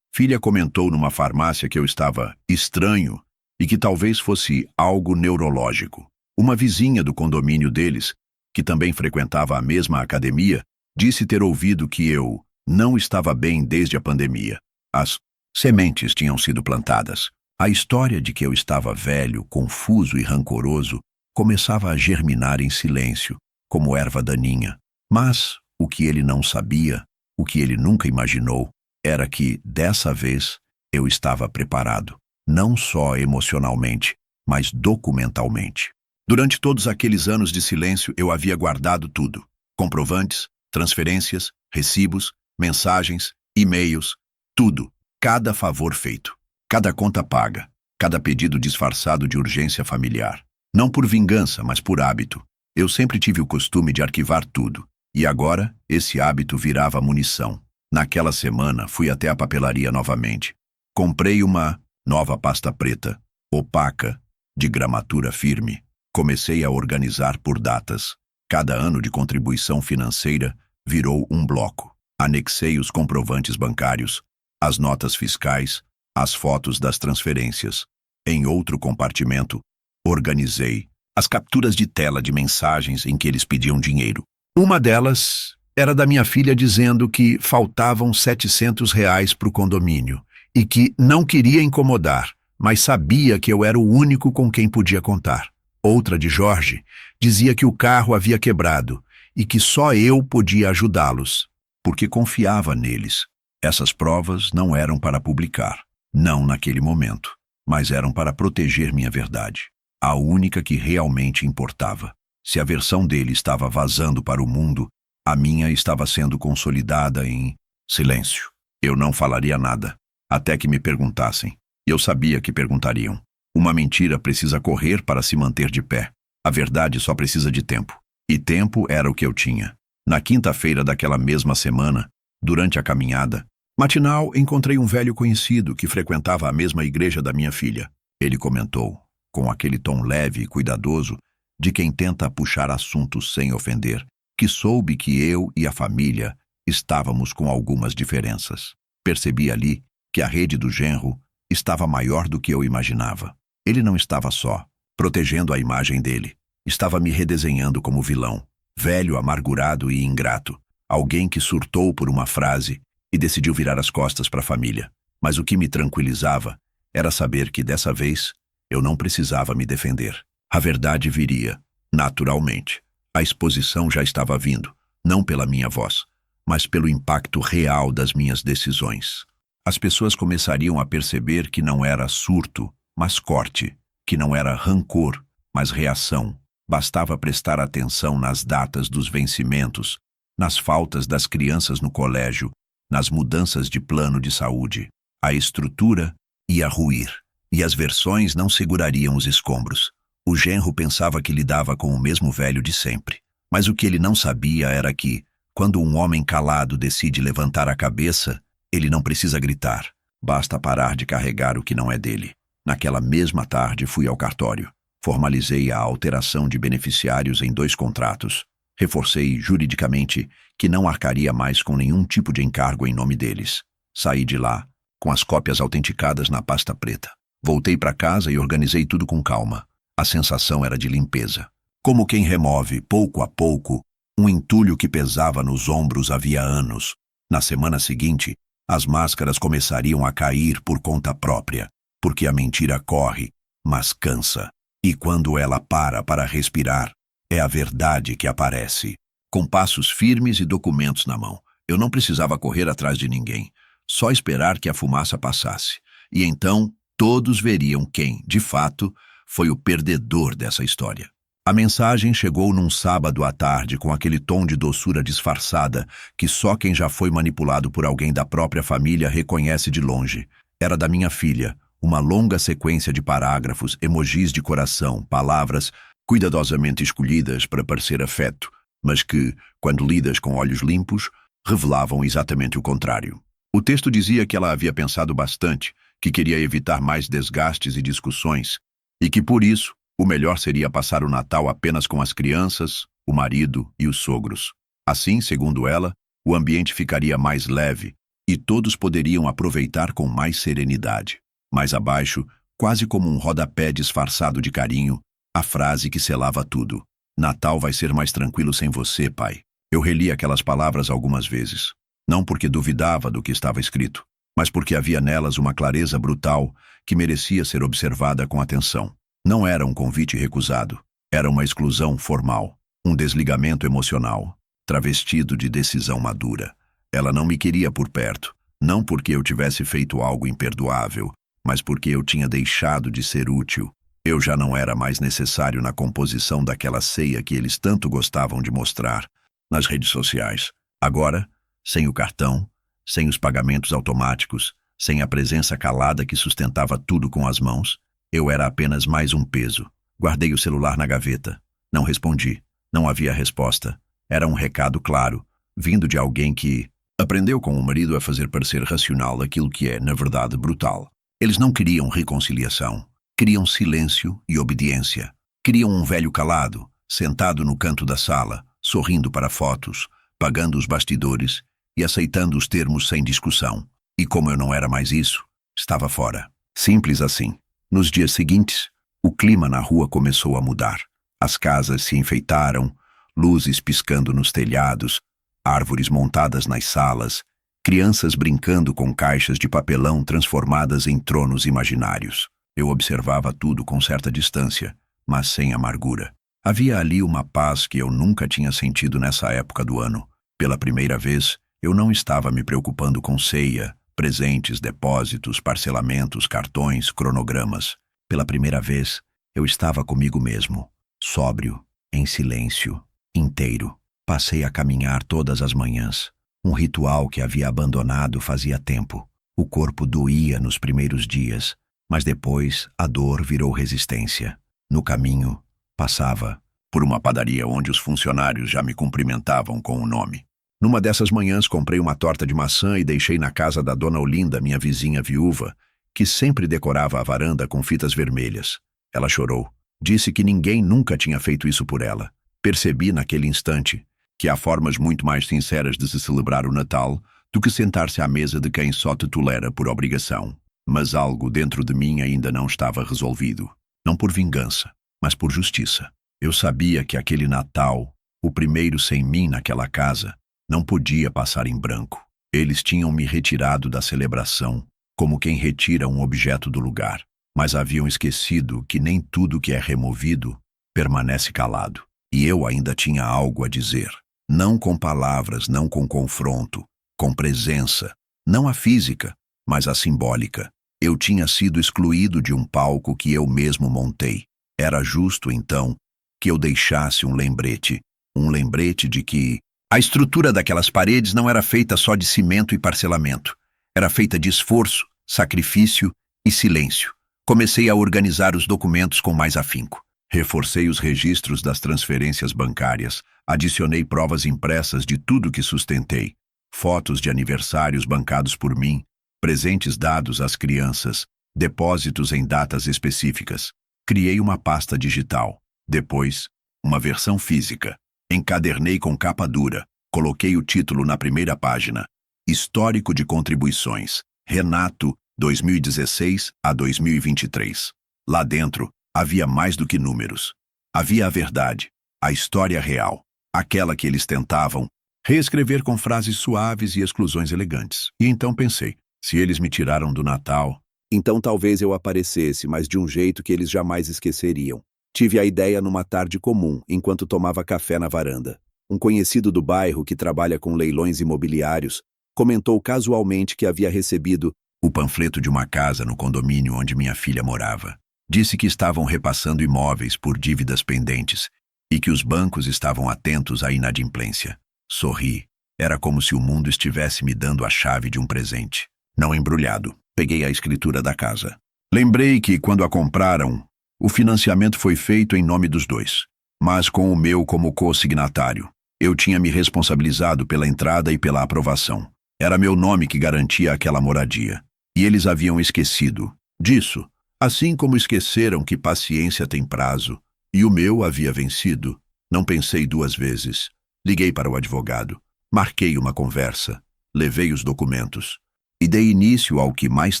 filha comentou numa farmácia que eu estava estranho e que talvez fosse algo neurológico. Uma vizinha do condomínio deles que também frequentava a mesma academia, disse ter ouvido que eu não estava bem desde a pandemia. As sementes tinham sido plantadas. A história de que eu estava velho, confuso e rancoroso começava a germinar em silêncio, como erva daninha. Mas o que ele não sabia, o que ele nunca imaginou, era que, dessa vez, eu estava preparado, não só emocionalmente, mas documentalmente. Durante todos aqueles anos de silêncio, eu havia guardado tudo: comprovantes, transferências, recibos, mensagens, e-mails, tudo, cada favor feito, cada conta paga, cada pedido disfarçado de urgência familiar. Não por vingança, mas por hábito. Eu sempre tive o costume de arquivar tudo, e agora esse hábito virava munição. Naquela semana, fui até a papelaria novamente. Comprei uma nova pasta preta, opaca, de gramatura firme. Comecei a organizar por datas. Cada ano de contribuição financeira virou um bloco. Anexei os comprovantes bancários, as notas fiscais, as fotos das transferências. Em outro compartimento, organizei as capturas de tela de mensagens em que eles pediam dinheiro. Uma delas era da minha filha dizendo que faltavam R$ 700 para o condomínio e que não queria incomodar, mas sabia que eu era o único com quem podia contar. Outra de Jorge dizia que o carro havia quebrado e que só eu podia ajudá-los, porque confiava neles. Essas provas não eram para publicar, não naquele momento, mas eram para proteger minha verdade, a única que realmente importava. Se a versão dele estava vazando para o mundo, a minha estava sendo consolidada em silêncio. Eu não falaria nada, até que me perguntassem. E eu sabia que perguntariam. Uma mentira precisa correr para se manter de pé. A verdade só precisa de tempo. E tempo era o que eu tinha. Na quinta-feira daquela mesma semana, durante a caminhada matinal, encontrei um velho conhecido que frequentava a mesma igreja da minha filha. Ele comentou, com aquele tom leve e cuidadoso, de quem tenta puxar assuntos sem ofender, que soube que eu e a família estávamos com algumas diferenças. Percebi ali que a rede do genro estava maior do que eu imaginava. Ele não estava só, protegendo a imagem dele. Estava me redesenhando como vilão, velho, amargurado e ingrato, alguém que surtou por uma frase e decidiu virar as costas para a família. Mas o que me tranquilizava era saber que dessa vez eu não precisava me defender. A verdade viria, naturalmente. A exposição já estava vindo, não pela minha voz, mas pelo impacto real das minhas decisões. As pessoas começariam a perceber que não era surto, mas corte, que não era rancor, mas reação. Bastava prestar atenção nas datas dos vencimentos, nas faltas das crianças no colégio, nas mudanças de plano de saúde. A estrutura ia ruir, e as versões não segurariam os escombros. O genro pensava que lidava com o mesmo velho de sempre. Mas o que ele não sabia era que, quando um homem calado decide levantar a cabeça, ele não precisa gritar. Basta parar de carregar o que não é dele. Naquela mesma tarde fui ao cartório. Formalizei a alteração de beneficiários em 2 contratos. Reforcei juridicamente que não arcaria mais com nenhum tipo de encargo em nome deles. Saí de lá, com as cópias autenticadas na pasta preta. Voltei para casa e organizei tudo com calma. A sensação era de limpeza. Como quem remove, pouco a pouco, um entulho que pesava nos ombros havia anos. Na semana seguinte, as máscaras começariam a cair por conta própria, porque a mentira corre, mas cansa. E quando ela para respirar, é a verdade que aparece. Com passos firmes e documentos na mão, eu não precisava correr atrás de ninguém, só esperar que a fumaça passasse. E então, todos veriam quem, de fato, foi o perdedor dessa história. A mensagem chegou num sábado à tarde com aquele tom de doçura disfarçada que só quem já foi manipulado por alguém da própria família reconhece de longe. Era da minha filha, uma longa sequência de parágrafos, emojis de coração, palavras cuidadosamente escolhidas para parecer afeto, mas que, quando lidas com olhos limpos, revelavam exatamente o contrário. O texto dizia que ela havia pensado bastante, que queria evitar mais desgastes e discussões, e que, por isso, o melhor seria passar o Natal apenas com as crianças, o marido e os sogros. Assim, segundo ela, o ambiente ficaria mais leve e todos poderiam aproveitar com mais serenidade. Mais abaixo, quase como um rodapé disfarçado de carinho, a frase que selava tudo: Natal vai ser mais tranquilo sem você, pai. Eu reli aquelas palavras algumas vezes. Não porque duvidava do que estava escrito, mas porque havia nelas uma clareza brutal que merecia ser observada com atenção. Não era um convite recusado. Era uma exclusão formal. Um desligamento emocional, travestido de decisão madura. Ela não me queria por perto. Não porque eu tivesse feito algo imperdoável, mas porque eu tinha deixado de ser útil. Eu já não era mais necessário na composição daquela ceia que eles tanto gostavam de mostrar nas redes sociais. Agora, sem o cartão, sem os pagamentos automáticos, sem a presença calada que sustentava tudo com as mãos, eu era apenas mais um peso. Guardei o celular na gaveta. Não respondi. Não havia resposta. Era um recado claro, vindo de alguém que aprendeu com o marido a fazer parecer racional aquilo que é, na verdade, brutal. Eles não queriam reconciliação. Queriam silêncio e obediência. Queriam um velho calado, sentado no canto da sala, sorrindo para fotos, pagando os bastidores e aceitando os termos sem discussão. E como eu não era mais isso, estava fora. Simples assim. Nos dias seguintes, o clima na rua começou a mudar. As casas se enfeitaram, luzes piscando nos telhados, árvores montadas nas salas, crianças brincando com caixas de papelão transformadas em tronos imaginários. Eu observava tudo com certa distância, mas sem amargura. Havia ali uma paz que eu nunca tinha sentido nessa época do ano. Pela primeira vez, eu não estava me preocupando com ceia, presentes, depósitos, parcelamentos, cartões, cronogramas. Pela primeira vez, eu estava comigo mesmo, sóbrio, em silêncio, inteiro. Passei a caminhar todas as manhãs, um ritual que havia abandonado fazia tempo. O corpo doía nos primeiros dias, mas depois a dor virou resistência. No caminho, passava por uma padaria onde os funcionários já me cumprimentavam com o nome. Numa dessas manhãs comprei uma torta de maçã e deixei na casa da dona Olinda, minha vizinha viúva, que sempre decorava a varanda com fitas vermelhas. Ela chorou. Disse que ninguém nunca tinha feito isso por ela. Percebi naquele instante que há formas muito mais sinceras de se celebrar o Natal do que sentar-se à mesa de quem só te tolera por obrigação. Mas algo dentro de mim ainda não estava resolvido. Não por vingança, mas por justiça. Eu sabia que aquele Natal, o primeiro sem mim naquela casa, não podia passar em branco. Eles tinham me retirado da celebração, como quem retira um objeto do lugar, mas haviam esquecido que nem tudo que é removido permanece calado. E eu ainda tinha algo a dizer. Não com palavras, não com confronto, com presença, não a física, mas a simbólica. Eu tinha sido excluído de um palco que eu mesmo montei. Era justo, então, que eu deixasse um lembrete de que a estrutura daquelas paredes não era feita só de cimento e parcelamento. Era feita de esforço, sacrifício e silêncio. Comecei a organizar os documentos com mais afinco. Reforcei os registros das transferências bancárias, adicionei provas impressas de tudo que sustentei, fotos de aniversários bancados por mim, presentes dados às crianças, depósitos em datas específicas. Criei uma pasta digital. Depois, uma versão física. Encadernei com capa dura. Coloquei o título na primeira página. Histórico de contribuições. Renato, 2016 a 2023. Lá dentro, havia mais do que números. Havia a verdade, a história real, aquela que eles tentavam reescrever com frases suaves e exclusões elegantes. E então pensei, se eles me tiraram do Natal, então talvez eu aparecesse, mas de um jeito que eles jamais esqueceriam. Tive a ideia numa tarde comum, enquanto tomava café na varanda. Um conhecido do bairro que trabalha com leilões imobiliários comentou casualmente que havia recebido o panfleto de uma casa no condomínio onde minha filha morava. Disse que estavam repassando imóveis por dívidas pendentes e que os bancos estavam atentos à inadimplência. Sorri. Era como se o mundo estivesse me dando a chave de um presente. Não embrulhado. Peguei a escritura da casa. Lembrei que, quando a compraram, o financiamento foi feito em nome dos dois, mas com o meu como co-signatário. Eu tinha me responsabilizado pela entrada e pela aprovação. Era meu nome que garantia aquela moradia. E eles haviam esquecido disso. Assim como esqueceram que paciência tem prazo, e o meu havia vencido, não pensei duas vezes. Liguei para o advogado, marquei uma conversa, levei os documentos e dei início ao que mais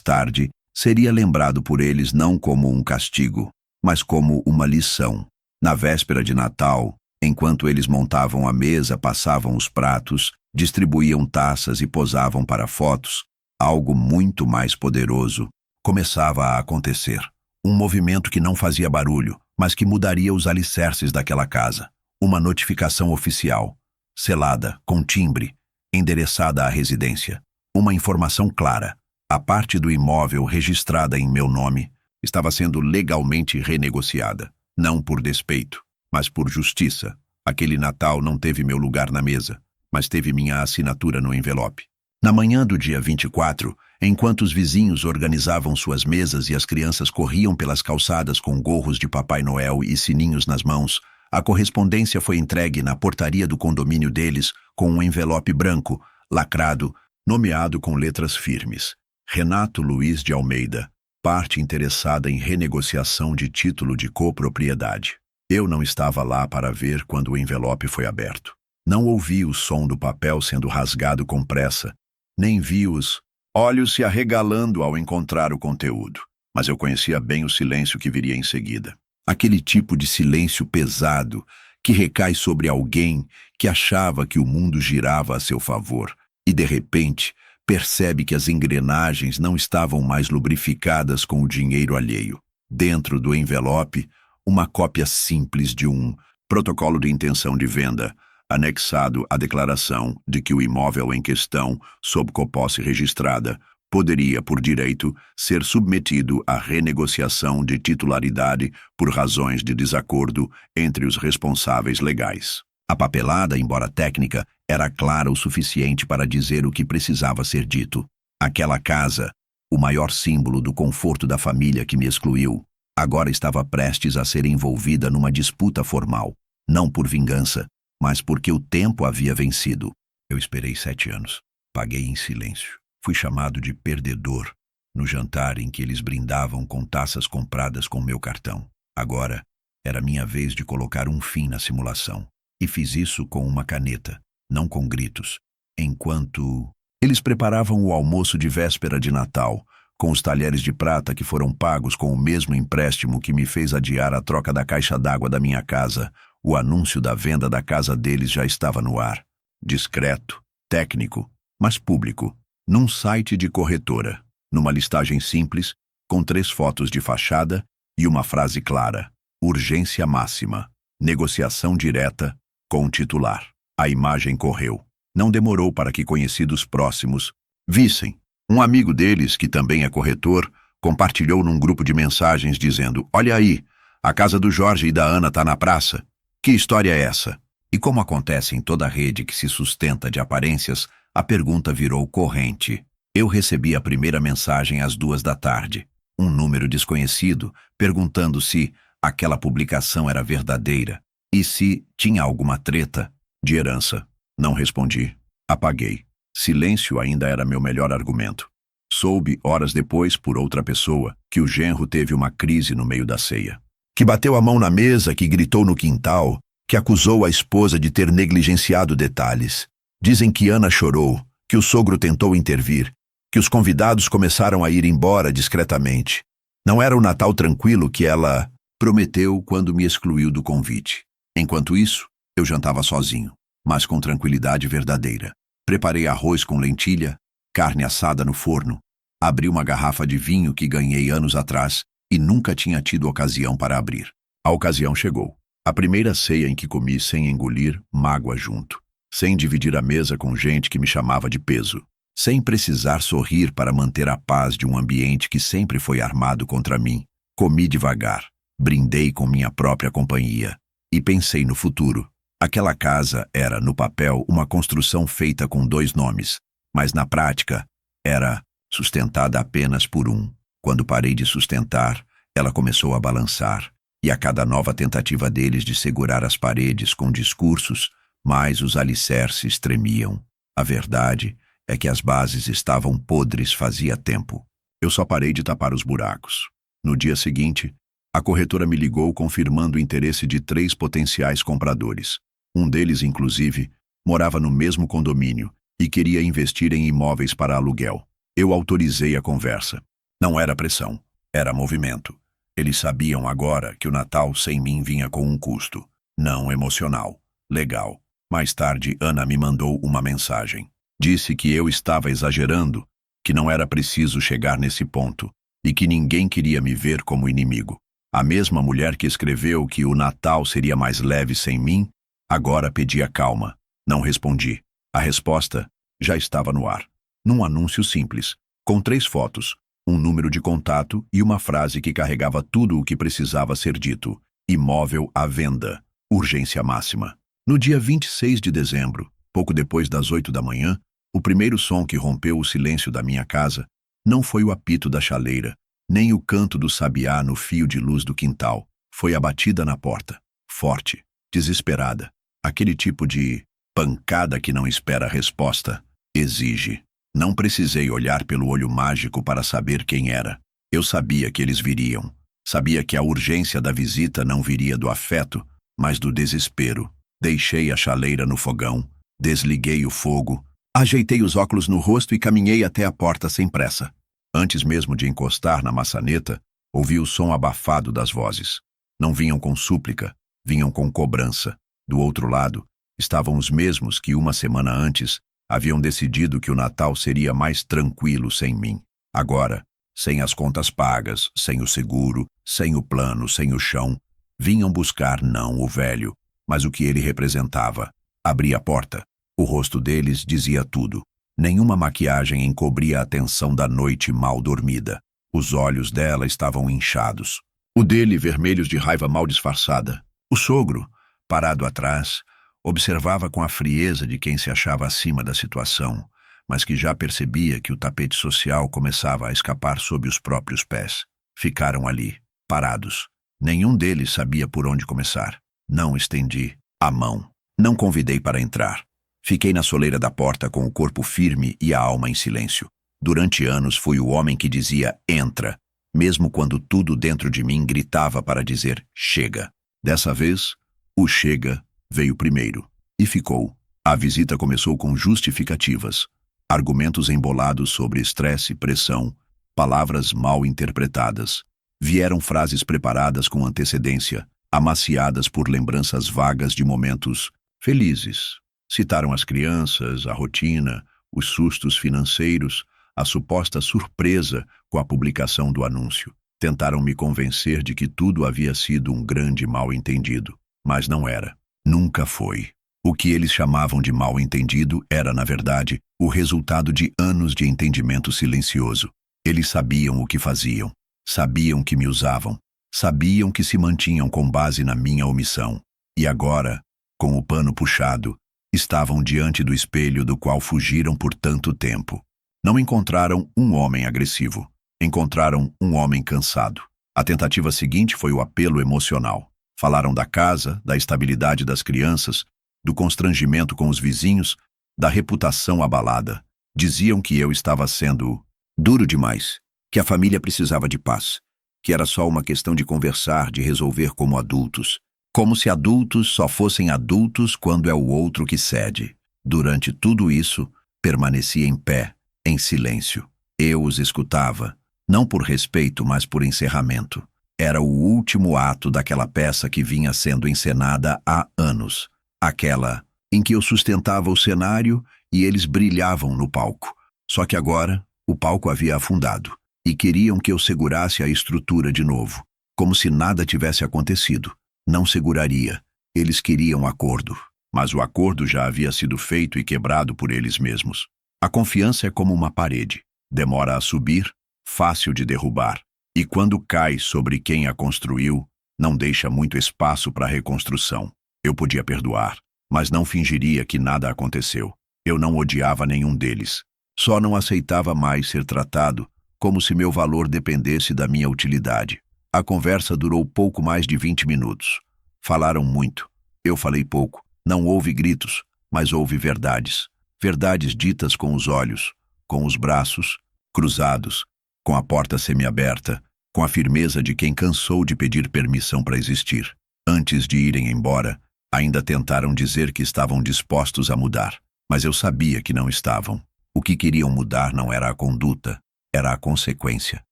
tarde seria lembrado por eles não como um castigo, mas como uma lição. Na véspera de Natal, Enquanto eles montavam a mesa, passavam os pratos, distribuíam taças e posavam para fotos, algo muito mais poderoso começava a acontecer. Um movimento que não fazia barulho, mas que mudaria os alicerces daquela casa. Uma notificação oficial, selada, com timbre, endereçada à residência. Uma informação clara. A parte do imóvel registrada em meu nome estava sendo legalmente renegociada. Não por despeito, mas por justiça. Aquele Natal não teve meu lugar na mesa, mas teve minha assinatura no envelope. Na manhã do dia 24, enquanto os vizinhos organizavam suas mesas e as crianças corriam pelas calçadas com gorros de Papai Noel e sininhos nas mãos, a correspondência foi entregue na portaria do condomínio deles com um envelope branco, lacrado, nomeado com letras firmes. Renato Luiz de Almeida, parte interessada em renegociação de título de copropriedade. Eu não estava lá para ver quando o envelope foi aberto. Não ouvi o som do papel sendo rasgado com pressa, nem vi os olhos se arregalando ao encontrar o conteúdo. Mas eu conhecia bem o silêncio que viria em seguida. Aquele tipo de silêncio pesado que recai sobre alguém que achava que o mundo girava a seu favor e, de repente, percebe que as engrenagens não estavam mais lubrificadas com o dinheiro alheio. Dentro do envelope, uma cópia simples de um protocolo de intenção de venda, anexado à declaração de que o imóvel em questão, sob coposse registrada, poderia, por direito, ser submetido à renegociação de titularidade por razões de desacordo entre os responsáveis legais. A papelada, embora técnica, era clara o suficiente para dizer o que precisava ser dito. Aquela casa, o maior símbolo do conforto da família que me excluiu, agora estava prestes a ser envolvida numa disputa formal, não por vingança, mas porque o tempo havia vencido. Eu esperei 7 anos. Paguei em silêncio. Fui chamado de perdedor no jantar em que eles brindavam com taças compradas com meu cartão. Agora, era minha vez de colocar um fim na simulação. E fiz isso com uma caneta, não com gritos, enquanto eles preparavam o almoço de véspera de Natal, com os talheres de prata que foram pagos com o mesmo empréstimo que me fez adiar a troca da caixa d'água da minha casa. O anúncio da venda da casa deles já estava no ar. Discreto, técnico, mas público. Num site de corretora, numa listagem simples, com 3 fotos de fachada e uma frase clara: urgência máxima, negociação direta com o titular. A imagem correu. Não demorou para que conhecidos próximos vissem. Um amigo deles, que também é corretor, compartilhou num grupo de mensagens dizendo: olha aí, a casa do Jorge e da Ana está na praça. Que história é essa? E como acontece em toda rede que se sustenta de aparências, a pergunta virou corrente. Eu recebi a primeira mensagem às 2 da tarde. Um número desconhecido, perguntando se aquela publicação era verdadeira e se tinha alguma treta de herança. Não respondi. Apaguei. Silêncio ainda era meu melhor argumento. Soube, horas depois, por outra pessoa, que o genro teve uma crise no meio da ceia. Que bateu a mão na mesa, que gritou no quintal, que acusou a esposa de ter negligenciado detalhes. Dizem que Ana chorou, que o sogro tentou intervir, que os convidados começaram a ir embora discretamente. Não era o Natal tranquilo que ela prometeu quando me excluiu do convite. Enquanto isso, eu jantava sozinho, mas com tranquilidade verdadeira. Preparei arroz com lentilha, carne assada no forno, abri uma garrafa de vinho que ganhei anos atrás e nunca tinha tido ocasião para abrir. A ocasião chegou. A primeira ceia em que comi sem engolir mágoa junto, sem dividir a mesa com gente que me chamava de peso, sem precisar sorrir para manter a paz de um ambiente que sempre foi armado contra mim. Comi devagar, brindei com minha própria companhia e pensei no futuro. Aquela casa era, no papel, uma construção feita com 2 nomes, mas na prática era sustentada apenas por um. Quando parei de sustentar, ela começou a balançar, e a cada nova tentativa deles de segurar as paredes com discursos, mais os alicerces tremiam. A verdade é que as bases estavam podres fazia tempo. Eu só parei de tapar os buracos. No dia seguinte, a corretora me ligou confirmando o interesse de 3 potenciais compradores. Um deles, inclusive, morava no mesmo condomínio e queria investir em imóveis para aluguel. Eu autorizei a conversa. Não era pressão, era movimento. Eles sabiam agora que o Natal sem mim vinha com um custo. não emocional. Legal. Mais tarde, Ana me mandou uma mensagem. Disse que eu estava exagerando, que não era preciso chegar nesse ponto e que ninguém queria me ver como inimigo. A mesma mulher que escreveu que o Natal seria mais leve sem mim, agora pedia calma. Não respondi. A resposta já estava no ar. Num anúncio simples, com 3 fotos, um número de contato e uma frase que carregava tudo o que precisava ser dito. Imóvel à venda. Urgência máxima. No dia 26 de dezembro, pouco depois das 8 da manhã, o primeiro som que rompeu o silêncio da minha casa não foi o apito da chaleira, nem o canto do sabiá no fio de luz do quintal. Foi a batida na porta. Forte, desesperada. Aquele tipo de pancada que não espera resposta. Exige. Não precisei olhar pelo olho mágico para saber quem era. Eu sabia que eles viriam. Sabia que a urgência da visita não viria do afeto, mas do desespero. Deixei a chaleira no fogão, desliguei o fogo, ajeitei os óculos no rosto e caminhei até a porta sem pressa. Antes mesmo de encostar na maçaneta, ouvi o som abafado das vozes. Não vinham com súplica, vinham com cobrança. Do outro lado, estavam os mesmos que uma semana antes haviam decidido que o Natal seria mais tranquilo sem mim. Agora, sem as contas pagas, sem o seguro, sem o plano, sem o chão, vinham buscar não o velho, mas o que ele representava. Abri a porta. O rosto deles dizia tudo. Nenhuma maquiagem encobria a tensão da noite mal dormida. Os olhos dela estavam inchados. O dele vermelhos de raiva mal disfarçada. O sogro, parado atrás, observava com a frieza de quem se achava acima da situação, mas que já percebia que o tapete social começava a escapar sob os próprios pés. Ficaram ali, parados. Nenhum deles sabia por onde começar. Não estendi a mão. Não convidei para entrar. Fiquei na soleira da porta com o corpo firme e a alma em silêncio. Durante anos fui o homem que dizia entra, mesmo quando tudo dentro de mim gritava para dizer chega. Dessa vez, o chega veio primeiro. E ficou. A visita começou com justificativas. Argumentos embolados sobre estresse, pressão, palavras mal interpretadas. Vieram frases preparadas com antecedência, amaciadas por lembranças vagas de momentos felizes. Citaram as crianças, a rotina, os sustos financeiros, a suposta surpresa com a publicação do anúncio. Tentaram me convencer de que tudo havia sido um grande mal-entendido, mas não era. Nunca foi. O que eles chamavam de mal-entendido era, na verdade, o resultado de anos de entendimento silencioso. Eles sabiam o que faziam, sabiam que me usavam, sabiam que se mantinham com base na minha omissão. E agora, com o pano puxado, estavam diante do espelho do qual fugiram por tanto tempo. Não encontraram um homem agressivo. Encontraram um homem cansado. A tentativa seguinte foi o apelo emocional. Falaram da casa, da estabilidade das crianças, do constrangimento com os vizinhos, da reputação abalada. Diziam que eu estava sendo duro demais, que a família precisava de paz, que era só uma questão de conversar, de resolver como adultos. Como se adultos só fossem adultos quando é o outro que cede. Durante tudo isso, permanecia em pé, em silêncio. Eu os escutava, não por respeito, mas por encerramento. Era o último ato daquela peça que vinha sendo encenada há anos. Aquela em que eu sustentava o cenário e eles brilhavam no palco. Só que agora, o palco havia afundado e queriam que eu segurasse a estrutura de novo, como se nada tivesse acontecido. Não seguraria. Eles queriam acordo, mas o acordo já havia sido feito e quebrado por eles mesmos. A confiança é como uma parede. Demora a subir, fácil de derrubar. E quando cai sobre quem a construiu, não deixa muito espaço para reconstrução. Eu podia perdoar, mas não fingiria que nada aconteceu. Eu não odiava nenhum deles. Só não aceitava mais ser tratado como se meu valor dependesse da minha utilidade. A conversa durou pouco mais de 20 minutos. Falaram muito. Eu falei pouco. Não houve gritos, mas houve verdades. Verdades ditas com os olhos, com os braços cruzados, com a porta semiaberta, com a firmeza de quem cansou de pedir permissão para existir. Antes de irem embora, ainda tentaram dizer que estavam dispostos a mudar, mas eu sabia que não estavam. O que queriam mudar não era a conduta, era a consequência.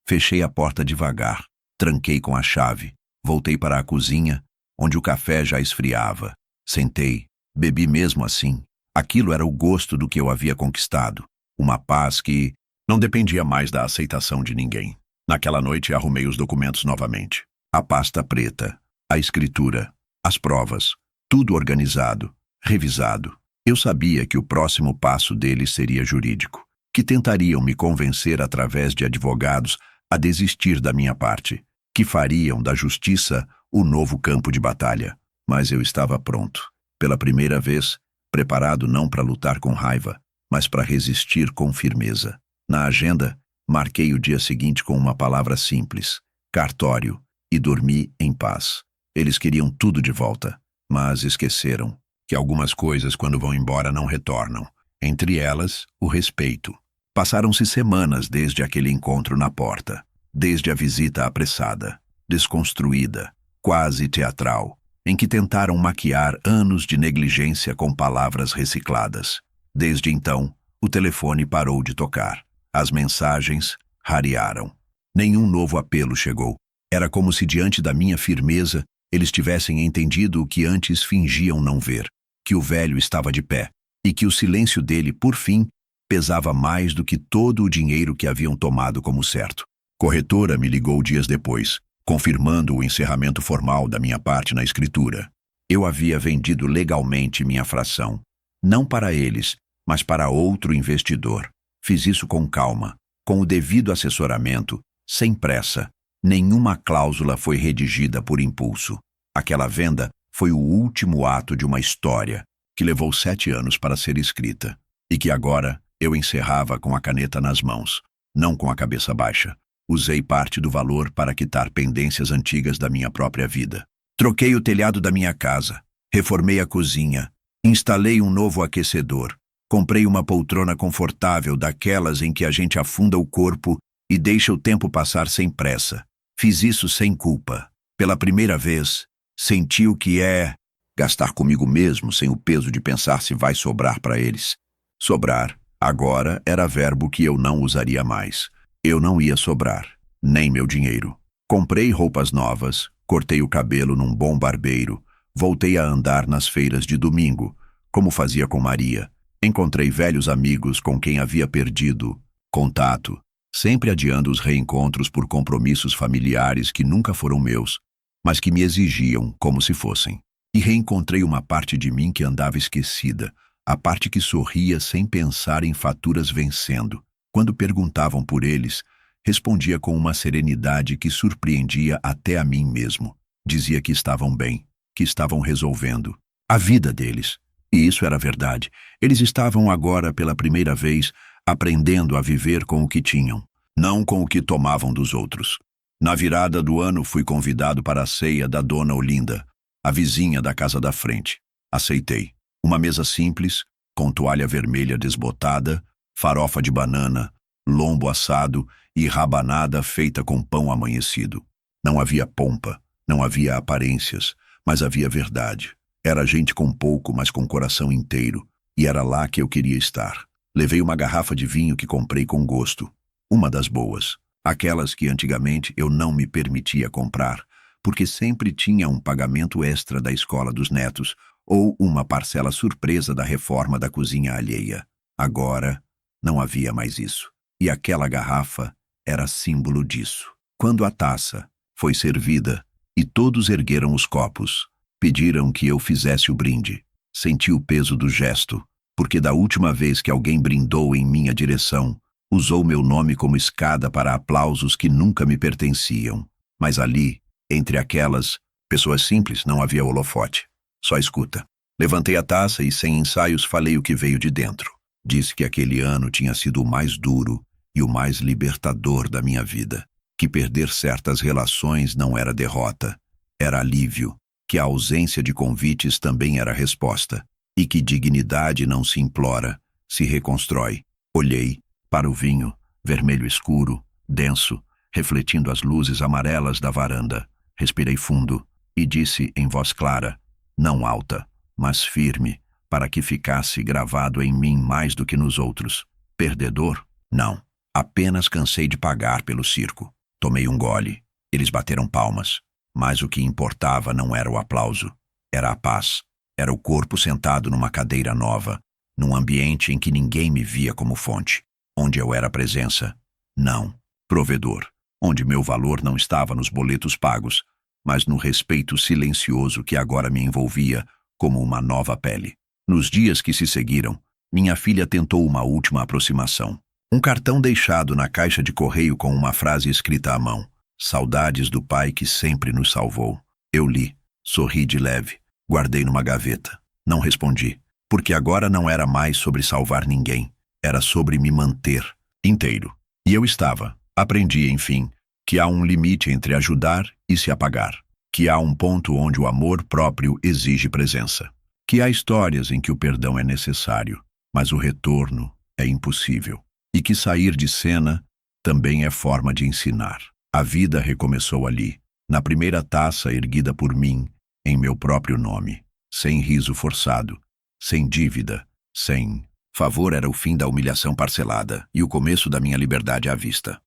Fechei a porta devagar, tranquei com a chave, voltei para a cozinha onde o café já esfriava. Sentei, bebi mesmo assim. Aquilo era o gosto do que eu havia conquistado. Uma paz que não dependia mais da aceitação de ninguém. Naquela noite arrumei os documentos novamente. A pasta preta, a escritura, as provas, tudo organizado, revisado. Eu sabia que o próximo passo deles seria jurídico, que tentariam me convencer através de advogados a desistir da minha parte, que fariam da justiça o novo campo de batalha. Mas eu estava pronto. Pela primeira vez, preparado não para lutar com raiva, mas para resistir com firmeza. Na agenda, marquei o dia seguinte com uma palavra simples: cartório, e dormi em paz. Eles queriam tudo de volta, mas esqueceram que algumas coisas, quando vão embora, não retornam. Entre elas, o respeito. Passaram-se semanas desde aquele encontro na porta, desde a visita apressada, desconstruída, quase teatral, em que tentaram maquiar anos de negligência com palavras recicladas. Desde então, o telefone parou de tocar. As mensagens rarearam. Nenhum novo apelo chegou. Era como se, diante da minha firmeza, eles tivessem entendido o que antes fingiam não ver, que o velho estava de pé, e que o silêncio dele, por fim, pesava mais do que todo o dinheiro que haviam tomado como certo. Corretora me ligou dias depois, confirmando o encerramento formal da minha parte na escritura. Eu havia vendido legalmente minha fração, não para eles, mas para outro investidor. Fiz isso com calma, com o devido assessoramento, sem pressa. Nenhuma cláusula foi redigida por impulso. Aquela venda foi o último ato de uma história que levou 7 anos para ser escrita e que agora eu encerrava com a caneta nas mãos, não com a cabeça baixa. Usei parte do valor para quitar pendências antigas da minha própria vida. Troquei o telhado da minha casa, reformei a cozinha, instalei um novo aquecedor, comprei uma poltrona confortável daquelas em que a gente afunda o corpo e deixa o tempo passar sem pressa. Fiz isso sem culpa. Pela primeira vez, senti o que é gastar comigo mesmo sem o peso de pensar se vai sobrar para eles. Sobrar, agora, era verbo que eu não usaria mais. Eu não ia sobrar, nem meu dinheiro. Comprei roupas novas, cortei o cabelo num bom barbeiro, voltei a andar nas feiras de domingo, como fazia com Maria. Encontrei velhos amigos com quem havia perdido contato, sempre adiando os reencontros por compromissos familiares que nunca foram meus, mas que me exigiam como se fossem. E reencontrei uma parte de mim que andava esquecida, a parte que sorria sem pensar em faturas vencendo. Quando perguntavam por eles, respondia com uma serenidade que surpreendia até a mim mesmo. Dizia que estavam bem, que estavam resolvendo a vida deles. E isso era verdade. Eles estavam agora, pela primeira vez, aprendendo a viver com o que tinham, não com o que tomavam dos outros. Na virada do ano fui convidado para a ceia da Dona Olinda, a vizinha da casa da frente. Aceitei. Uma mesa simples, com toalha vermelha desbotada, farofa de banana, lombo assado e rabanada feita com pão amanhecido. Não havia pompa, não havia aparências, mas havia verdade. Era gente com pouco, mas com coração inteiro, e era lá que eu queria estar. Levei uma garrafa de vinho que comprei com gosto, uma das boas, aquelas que antigamente eu não me permitia comprar, porque sempre tinha um pagamento extra da escola dos netos ou uma parcela surpresa da reforma da cozinha alheia. Agora, não havia mais isso, e aquela garrafa era símbolo disso. Quando a taça foi servida e todos ergueram os copos, pediram que eu fizesse o brinde. Senti o peso do gesto, porque da última vez que alguém brindou em minha direção, usou meu nome como escada para aplausos que nunca me pertenciam. Mas ali, entre aquelas pessoas simples, não havia holofote, só escuta. Levantei a taça e, sem ensaios, falei o que veio de dentro. Disse que aquele ano tinha sido o mais duro e o mais libertador da minha vida, que perder certas relações não era derrota, era alívio, que a ausência de convites também era resposta, e que dignidade não se implora, se reconstrói. Olhei para o vinho, vermelho escuro, denso, refletindo as luzes amarelas da varanda. Respirei fundo e disse em voz clara, não alta, mas firme, para que ficasse gravado em mim mais do que nos outros. Perdedor? Não. Apenas cansei de pagar pelo circo. Tomei um gole. Eles bateram palmas. Mas o que importava não era o aplauso, era a paz. Era o corpo sentado numa cadeira nova, num ambiente em que ninguém me via como fonte, onde eu era presença, não provedor, onde meu valor não estava nos boletos pagos, mas no respeito silencioso que agora me envolvia como uma nova pele. Nos dias que se seguiram, minha filha tentou uma última aproximação. Um cartão deixado na caixa de correio com uma frase escrita à mão. Saudades do pai que sempre nos salvou. Eu li, sorri de leve, guardei numa gaveta. Não respondi, porque agora não era mais sobre salvar ninguém, era sobre me manter inteiro. E eu estava. Aprendi, enfim, que há um limite entre ajudar e se apagar, que há um ponto onde o amor próprio exige presença, que há histórias em que o perdão é necessário, mas o retorno é impossível, e que sair de cena também é forma de ensinar. A vida recomeçou ali, na primeira taça erguida por mim, em meu próprio nome, sem riso forçado, sem dívida, sem favor. Era o fim da humilhação parcelada e o começo da minha liberdade à vista.